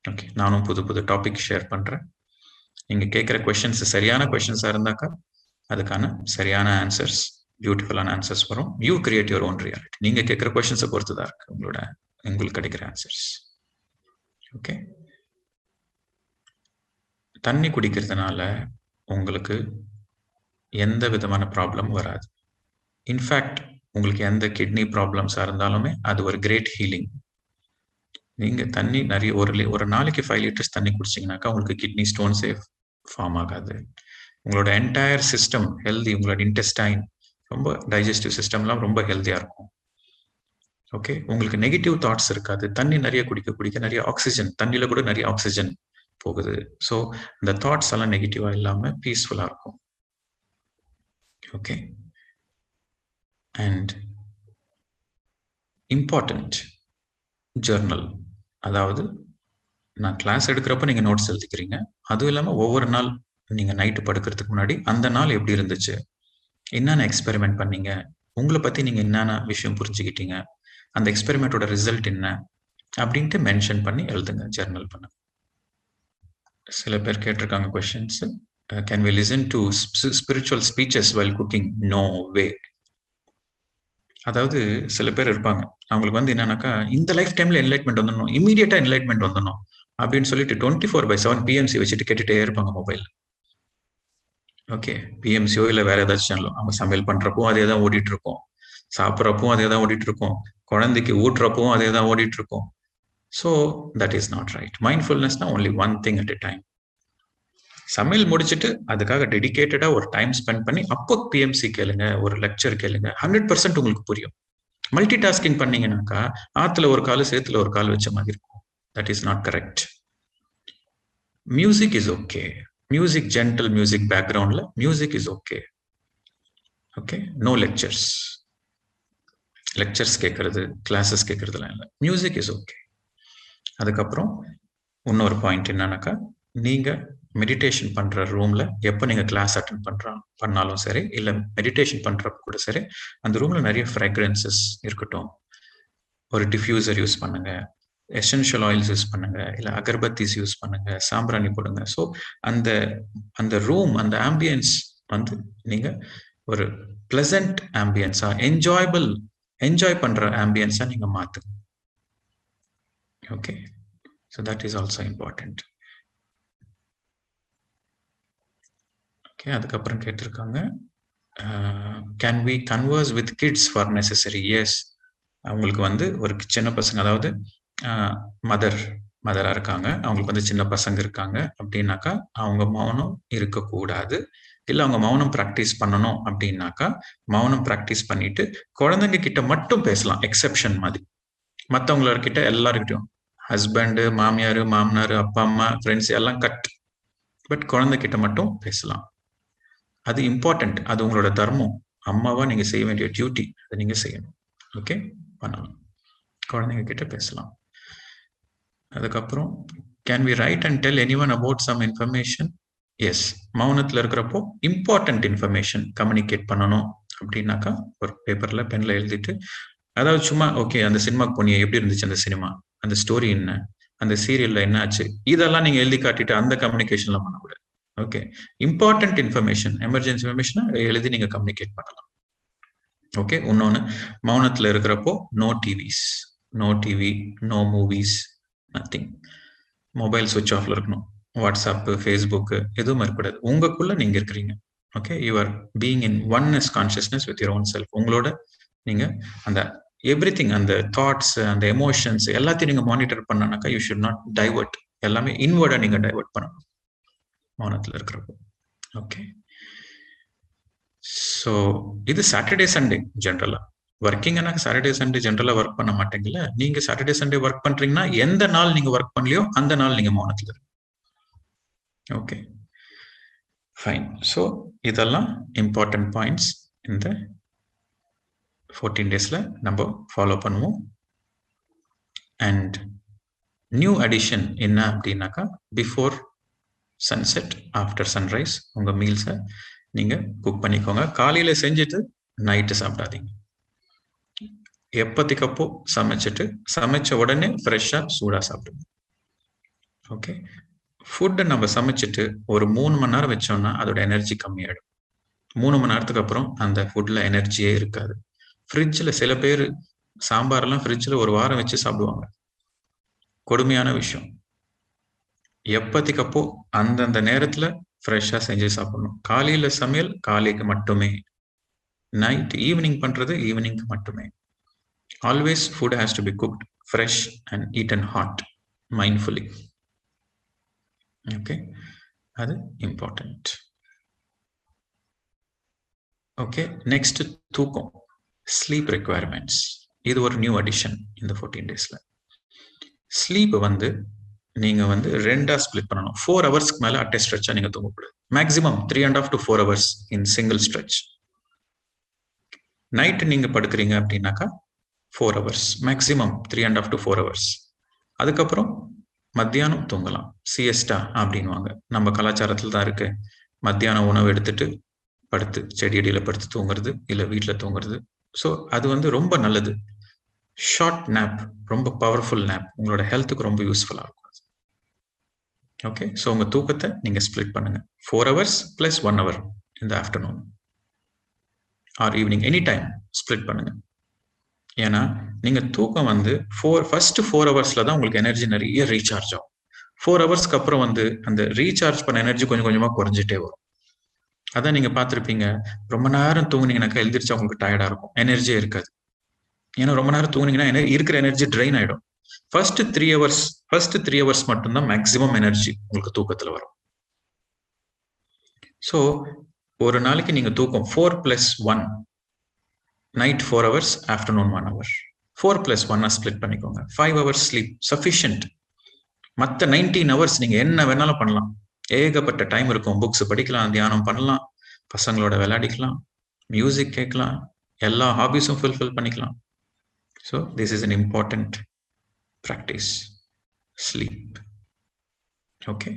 ஓகே, நானும் புது டாபிக் ஷேர் பண்றேன். நீங்க கேட்குற கொஸ்டின்ஸ் சரியான கொஸ்டின்ஸா இருந்தாக்கா அதுக்கான சரியான ஆன்சர்ஸ், பியூட்டிஃபுல்லான ஆன்சர்ஸ் வரும். You create your own reality. நீங்க கேட்குற கொஸ்டின்ஸை பொறுத்து தான் இருக்கு உங்களுக்கு கிடைக்கிற ஆன்சர்ஸ். ஓகே, தண்ணி குடிக்கிறதுனால உங்களுக்கு எந்த விதமான ப்ராப்ளமும் வராது. இன்ஃபேக்ட் உங்களுக்கு எந்த கிட்னி ப்ராப்ளம்ஸா இருந்தாலுமே அது ஒரு கிரேட் ஹீலிங். நீங்க தண்ணி நிறைய ஒரு நாளைக்கு 5 liters தண்ணி குடிச்சிங்கனாக்கா உங்களுக்கு கிட்னி ஸ்டோன்ஸே ஃபார்ம் ஆகாது. உங்களோட என்டையர் சிஸ்டம் ஹெல்தி. உங்களோட இன்டெஸ்டைன், ரொம்ப டைஜஸ்டிவ் சிஸ்டம்லாம் ரொம்ப ஹெல்த்தியா இருக்கும். ஓகே, உங்களுக்கு நெகட்டிவ் தாட்ஸ் இருக்காது. தண்ணி நிறைய குடிக்க நிறைய ஆக்சிஜன், தண்ணியில கூட நிறைய ஆக்சிஜன் போகுது. ஸோ இந்த தாட்ஸ் எல்லாம் நெகட்டிவா இல்லாம பீஸ்ஃபுல்லா இருக்கும். Okay, and important journal. அதாவது நான் கிளாஸ் எடுக்கிறப்ப நீங்க நோட்ஸ் எழுதிக்கிறீங்க. அதுவும் இல்லாம ஒவ்வொரு நாள் நீங்க நைட்டு படுக்கிறதுக்கு முன்னாடி அந்த நாள் எப்படி இருந்துச்சு, என்னென்ன எக்ஸ்பெரிமெண்ட் பண்ணீங்க, உங்களை பத்தி நீங்க என்னென்ன விஷயம் புரிஞ்சுக்கிட்டீங்க, அந்த எக்ஸ்பெரிமெண்டோட ரிசல்ட் என்ன அப்படின்ட்டு மென்ஷன் பண்ணி எழுதுங்க, ஜர்னல் பண்ண. சில பேர் கேட்டிருக்காங்க questions. Can we listen to spiritual speeches while cooking? No way. அதாவது சில பேர் இருப்பாங்க, அவங்களுக்கு வந்து என்னன்னாக்கா இந்த லைஃப் டைம்ல என்லைட்மெண்ட் வந்துடணும், இமீடியட்டா என்லைட்மெண்ட் வந்துடணும் அப்படின்னு சொல்லிட்டு 24/7 பிஎம்சி வச்சுட்டு கேட்டுட்டே இருப்பாங்க மொபைல். ஓகே, பிஎம்சியோ இல்லை வேற ஏதாச்சும் சேனலோ, அவங்க சமையல் பண்றப்போ அதே தான் ஓடிட்டு இருக்கும், சாப்பிட்றப்போ அதே தான் ஓடிட்டு இருக்கும், குழந்தைக்கு ஊட்டுறப்போ அதே தான் ஓடிட்டு இருக்கும். So that is not right. மைண்ட்ஃபுல்னஸ்னா only one thing at a time. சமையல் முடிச்சுட்டு அதுக்காக டெடிகேட்டடா ஒரு டைம் ஸ்பெண்ட் பண்ணி அப்போ பிஎம்சி கேளுங்க, ஒரு லெக்சர் கேளுங்க, 100% உங்களுக்கு புரியும். மல்டி டாஸ்கிங் பண்ணீங்கன்னாக்கா ஆத்துல ஒரு கால் சேத்துல ஒரு கால் வச்ச மாதிரி இருக்கும். That is not correct. Music is okay. Music, gentle music பேக்ரவுண்ட்ல music is okay. Okay, no lectures கேட்கறது, கிளாஸஸ் கேட்கறதுலாம் இல்லை. Music is okay. அதுக்கப்புறம் இன்னொரு பாயிண்ட் என்னன்னாக்கா நீங்க மெடிடேஷன் பண்ற ரூம்ல எப்போ நீங்க கிளாஸ் அட்டென்ட் பண்ணாலும் சரி, இல்ல மெடிடேஷன் பண்றப்ப கூட சரி, அந்த ரூம்ல நிறைய ஃப்ராக்ரன்சஸ் இருக்கட்டும். ஒரு டிஃப்யூசர் யூஸ் பண்ணுங்க, எசென்ஷியல் ஆயில்ஸ் யூஸ் பண்ணுங்க, இல்ல அகர்பத்திஸ் யூஸ் பண்ணுங்க, சாம்பிராணி போடுங்க. ஸோ அந்த அந்த ரூம், அந்த ஆம்பியன்ஸ் வந்து நீங்க ஒரு பிளசன்ட் ஆம்பியன்ஸா, என்ஜாய் பண்ற ஆம்பியன்ஸா நீங்க மாத்துங்க. Okay, so that is also important. Okay, அதுக்கப்புறம் கேட்டிருக்காங்க, can we converse with kids for necessary? Yes. அவங்களுக்கு வந்து ஒரு சின்ன பசங்க, அதாவது மதரா இருக்காங்க, அவங்களுக்கு வந்து சின்ன பசங்க இருக்காங்க அப்படின்னாக்கா அவங்க மௌனம் இருக்கக்கூடாது. இல்லை அவங்க மௌனம் ப்ராக்டிஸ் பண்ணணும் அப்படின்னாக்கா மௌனம் ப்ராக்டிஸ் பண்ணிட்டு குழந்தைங்க கிட்ட மட்டும் பேசலாம், எக்ஸெப்ஷன் மாதிரி. மற்றவங்கக்கிட்ட எல்லாருக்கிட்டையும், ஹஸ்பண்டு, மாமியார், மாமனார், அப்பா அம்மா, ஃப்ரெண்ட்ஸ் எல்லாம் கட். பட் குழந்தைகிட்ட மட்டும் பேசலாம். அது இம்பார்ட்டன்ட், அது உங்களோட தர்மம். அம்மாவா நீங்க செய்ய வேண்டிய டியூட்டி, அதை நீங்க செய்யணும். ஓகே, பண்ணலாம். குழந்தைங்க கிட்ட பேசலாம். அதுக்கப்புறம், can we write and tell any one about some information? Yes. மௌனத்தில் இருக்கிறப்போ இம்பார்ட்டன்ட் இன்ஃபர்மேஷன் கம்யூனிகேட் பண்ணணும் அப்படின்னாக்கா ஒரு பேப்பர்ல பென்ல எழுதிட்டு, அதாவது சும்மா ஓகே அந்த சினிமாக்கு போனியே, எப்படி இருந்துச்சு அந்த சினிமா, அந்த ஸ்டோரி என்ன, அந்த சீரியல்ல என்ன ஆச்சு, இதெல்லாம் நீங்க எழுதி காட்டிட்டு அந்த கம்யூனிகேஷன்ல பண்ணக்கூடாது. Okay, important information, emergency information எழுதி நீங்க கம்யூனிகேட் பண்ணலாம். ஓகே, இன்னொன்னு, மௌனத்துல இருக்கிறப்போ no TVs, no TV, no movies, nothing. Mobile சுவிட்ச் ஆஃப்ல இருக்கணும். வாட்ஸ்அப், ஃபேஸ்புக் எதுவும் இருக்கக்கூடாது. உங்களுக்குள்ள நீங்க இருக்கிறீங்க. Okay, you are being in oneness consciousness with your own self. உங்களோட நீங்க அந்த எவ்ரிதிங், அந்த தாட்ஸ், அந்த எமோஷன்ஸ் எல்லாத்தையும் நீங்க மானிட்டர் பண்ணனாக்கா யூ ஷுட் நாட் டைவர்ட். எல்லாமே இன்வர்டா நீங்க டைவர்ட் பண்ணணும் மௌனத்துல இருக்கிறப்போ. ஓகே, ஸோ இது சாட்டர்டே சண்டே ஜென்ரலா. ஒர்க்கிங் சாட்டர்டே சண்டே ஜென்ரலா ஒர்க் பண்ண மாட்டீங்கல்ல. நீங்க சாட்டர்டே சண்டே ஒர்க் பண்றீங்கன்னா எந்த நாள் நீங்க ஒர்க் பண்ணலையோ அந்த நாள் நீங்க மௌனத்துல இருக்கு. Okay, fine. ஸோ இதெல்லாம் இம்பார்ட்டன்ட் பாயிண்ட்ஸ் இந்த 14 டேஸ்ல நம்ம ஃபாலோ பண்ணுவோம். அண்ட் நியூ அடிஷன் என்ன அப்படின்னாக்கா, பிஃபோர் சன்செட், ஆஃப்டர் சன்ரைஸ் உங்க மீல்ஸை நீங்க குக் பண்ணிக்கோங்க. காலையில செஞ்சுட்டு நைட்டு சாப்பிடாதீங்க. எப்பத்திக்கப்போ சமைச்சிட்டு, சமைச்ச உடனே ஃப்ரெஷ்ஷா சூடா சாப்பிடுங்க. ஓகே, ஃபுட்டை நம்ம சமைச்சிட்டு ஒரு 3 மணி நேரம் வச்சோம்னா அதோட எனர்ஜி கம்மியாயிடும். 3 மணி நேரத்துக்கு அப்புறம் அந்த ஃபுட்ல எனர்ஜியே இருக்காது. ஃப்ரிட்ஜில் சில பேர் சாம்பார்லாம் ஃப்ரிட்ஜில் ஒரு வாரம் வச்சு சாப்பிடுவாங்க. கொடுமையான விஷயம். எப்பத்திக்கப்போ அந்தந்த நேரத்துல ஃப்ரெஷ்ஷா செஞ்சு சாப்பிடணும். காலையில சமையல் காலைக்கு மட்டுமே, நைட் ஈவினிங் பண்றது ஈவினிங்க்கு மட்டுமே. Always food has to be cooked fresh and eaten hot, mindfully. Okay, அது இம்பார்ட்டன்ட். ஓகே, நெக்ஸ்ட் தூக்கம், ஸ்லீப் ரெக்குவயர்மெண்ட்ஸ். இது ஒரு நியூ அடிஷன் இந்த 14 டேஸ்ல. ஸ்லீப் வந்து நீங்க வந்து 2ஆ ஸ்பிளிட் பண்ணணும். 4 ஹவர்ஸ்க்கு மேல அட்டை ஸ்ட்ரெச்சா நீங்க தூங்கக்கூடாது. Maximum 3.5 to 4 hours in single stretch. Night நீங்க படுக்கிறீங்க அப்படின்னாக்கா 4 hours, மேக்ஸிமம் 3.5 to 4 hours. அதுக்கப்புறம் மத்தியானம் தூங்கலாம், சியஸ்டா அப்படின்வாங்க. நம்ம கலாச்சாரத்தில் தான் இருக்கு. மத்தியானம் உணவு எடுத்துட்டு படுத்து செடியடியில படுத்து தூங்குறது, இல்லை வீட்டில் தூங்குறது. ஸோ அது வந்து ரொம்ப நல்லது. ஷார்ட் நேப், ரொம்ப பவர்ஃபுல் நேப், உங்களோட ஹெல்த்துக்கு ரொம்ப யூஸ்ஃபுல்லாக இருக்கும். ஓகே, ஸோ உங்கள் தூக்கத்தை நீங்கள் ஸ்ப்ளிட் பண்ணுங்க. 4 hours + 1 hour இந்த afternoon or evening, any time split பண்ணுங்க. ஏன்னா நீங்கள் தூக்கம் வந்து ஃபர்ஸ்ட் 4 hours தான் உங்களுக்கு எனர்ஜி நிறைய ரீசார்ஜ் ஆகும். 4 hours அப்புறம் வந்து அந்த ரீசார்ஜ் பண்ண எனர்ஜி கொஞ்சம் கொஞ்சமாக குறைஞ்சிட்டே வரும். அதான் நீங்கள் பார்த்துருப்பீங்க, ரொம்ப நேரம் தூங்குனீங்கன்னாக்கா எழுந்திரிச்சா உங்களுக்கு டயர்டாக இருக்கும், எனர்ஜியே இருக்காது. ஏன்னா ரொம்ப நேரம் தூங்குனீங்கன்னா இருக்கிற எனர்ஜி ட்ரெயின் ஆகிடும். ஃபர்ஸ்ட் 3 hours மட்டும்தான் மேக்ஸிமம் எனர்ஜி உங்களுக்கு தூக்கத்துல வரும். ஸோ ஒரு நாளைக்கு நீங்க தூக்கம் 4 + 1, night 4 hours, afternoon 1 hour. 4 + 1 split பண்ணிக்கோங்க. 5 hours ஸ்லீப் சஃபிஷியன்ட். மற்ற 19 hours நீங்க என்ன வேணாலும் பண்ணலாம். ஏகப்பட்ட டைம் இருக்கும். புக்ஸ் படிக்கலாம், தியானம் பண்ணலாம், பசங்களோட விளையாடிக்கலாம், மியூசிக் கேட்கலாம், எல்லா ஹாபிஸும் ஃபுல்ஃபில் பண்ணிக்கலாம். So this is an important practice, sleep. Okay,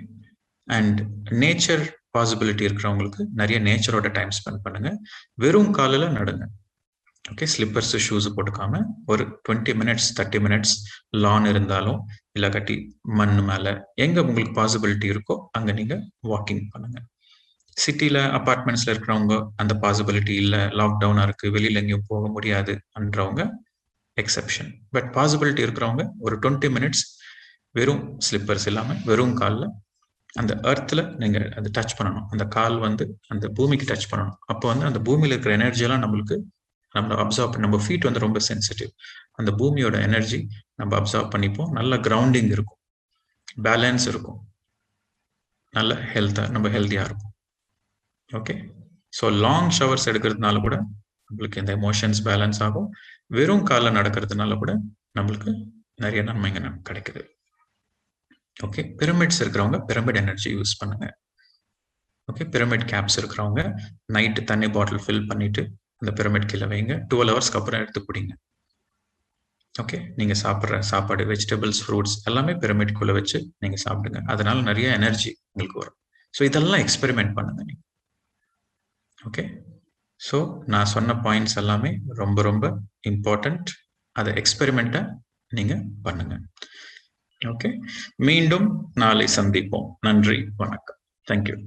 and nature possibility இருக்கிறவங்களுக்கு நிறைய நேச்சரோட டைம் ஸ்பெண்ட் பண்ணுங்க. வெறும் காலில் நடுங்க. ஓகே, ஸ்லிப்பர்ஸ் ஷூஸ் போட்டுக்காம ஒரு 20 மினிட்ஸ் 30 மினிட்ஸ் லான் இருந்தாலும் இல்லை கட்டி மண் மேலே எங்கே உங்களுக்கு பாசிபிலிட்டி இருக்கோ அங்கே நீங்கள் வாக்கிங் பண்ணுங்க. சிட்டியில் அப்பார்ட்மெண்ட்ஸில் இருக்கிறவங்க அந்த பாசிபிலிட்டி இல்லை, லாக்டவுனாக இருக்குது, வெளியில் எங்கேயும் போக முடியாதுன்றவங்க எக்ஸெப்ஷன். பட் பாசிபிலிட்டி இருக்கிறவங்க ஒரு 20 மினிட்ஸ் வெறும் ஸ்லிப்பர்ஸ் இல்லாமல் வெறும் காலில் அந்த எர்த்தில் நீங்கள் அதை டச் பண்ணணும். அந்த கால் வந்து அந்த பூமிக்கு டச் பண்ணணும். அப்போ வந்து அந்த பூமியில் இருக்கிற எனர்ஜியெல்லாம் நம்ம அப்சர்வ் பண்ணி, நம்ம ஃபீட் வந்து ரொம்ப சென்சிட்டிவ், அந்த பூமியோட எனர்ஜி நம்ம அப்சர்வ் பண்ணிப்போம். நல்ல கிரவுண்டிங் இருக்கும், பேலன்ஸ் இருக்கும், நல்ல நம்ம ஹெல்த்தியாக இருக்கும். ஓகே, ஸோ லாங் ஷவர்ஸ் எடுக்கிறதுனால கூட நம்மளுக்கு இந்த எமோஷன்ஸ் பேலன்ஸ் ஆகும். வெறும் காலில் நடக்கிறதுனால கூட நம்மளுக்கு நிறைய நன்மைங்க கிடைக்குது. ஓகே, பிரமிட்ஸ் இருக்கிறவங்க பிரமிட் எனர்ஜி யூஸ் பண்ணுங்க. ஓகே, பிரமிட் கேப்ஸ் இருக்கிறவங்க நைட்டு தண்ணி பாட்டில் ஃபில் பண்ணிட்டு அந்த பிரமிட் கீழே வைங்க. 12 ஹவர்ஸ்க்கு அப்புறம் எடுத்து குடிங்க. ஓகே, நீங்க சாப்பிட்ற சாப்பாடு, வெஜிடபிள்ஸ், ஃப்ரூட்ஸ் எல்லாமே பிரமிட்குள்ள வச்சு நீங்க சாப்பிடுங்க. அதனால நிறைய எனர்ஜி உங்களுக்கு வரும். ஸோ இதெல்லாம் எக்ஸ்பெரிமெண்ட் பண்ணுங்க நீங்க. ஓகே, ஸோ நான் சொன்ன பாயிண்ட்ஸ் எல்லாமே ரொம்ப ரொம்ப இம்பார்ட்டன்ட். அதை எக்ஸ்பெரிமெண்ட்டை நீங்க பண்ணுங்க. ஓகே, மீண்டும் நாளை சந்திப்போம். நன்றி, வணக்கம். தேங்க்யூ.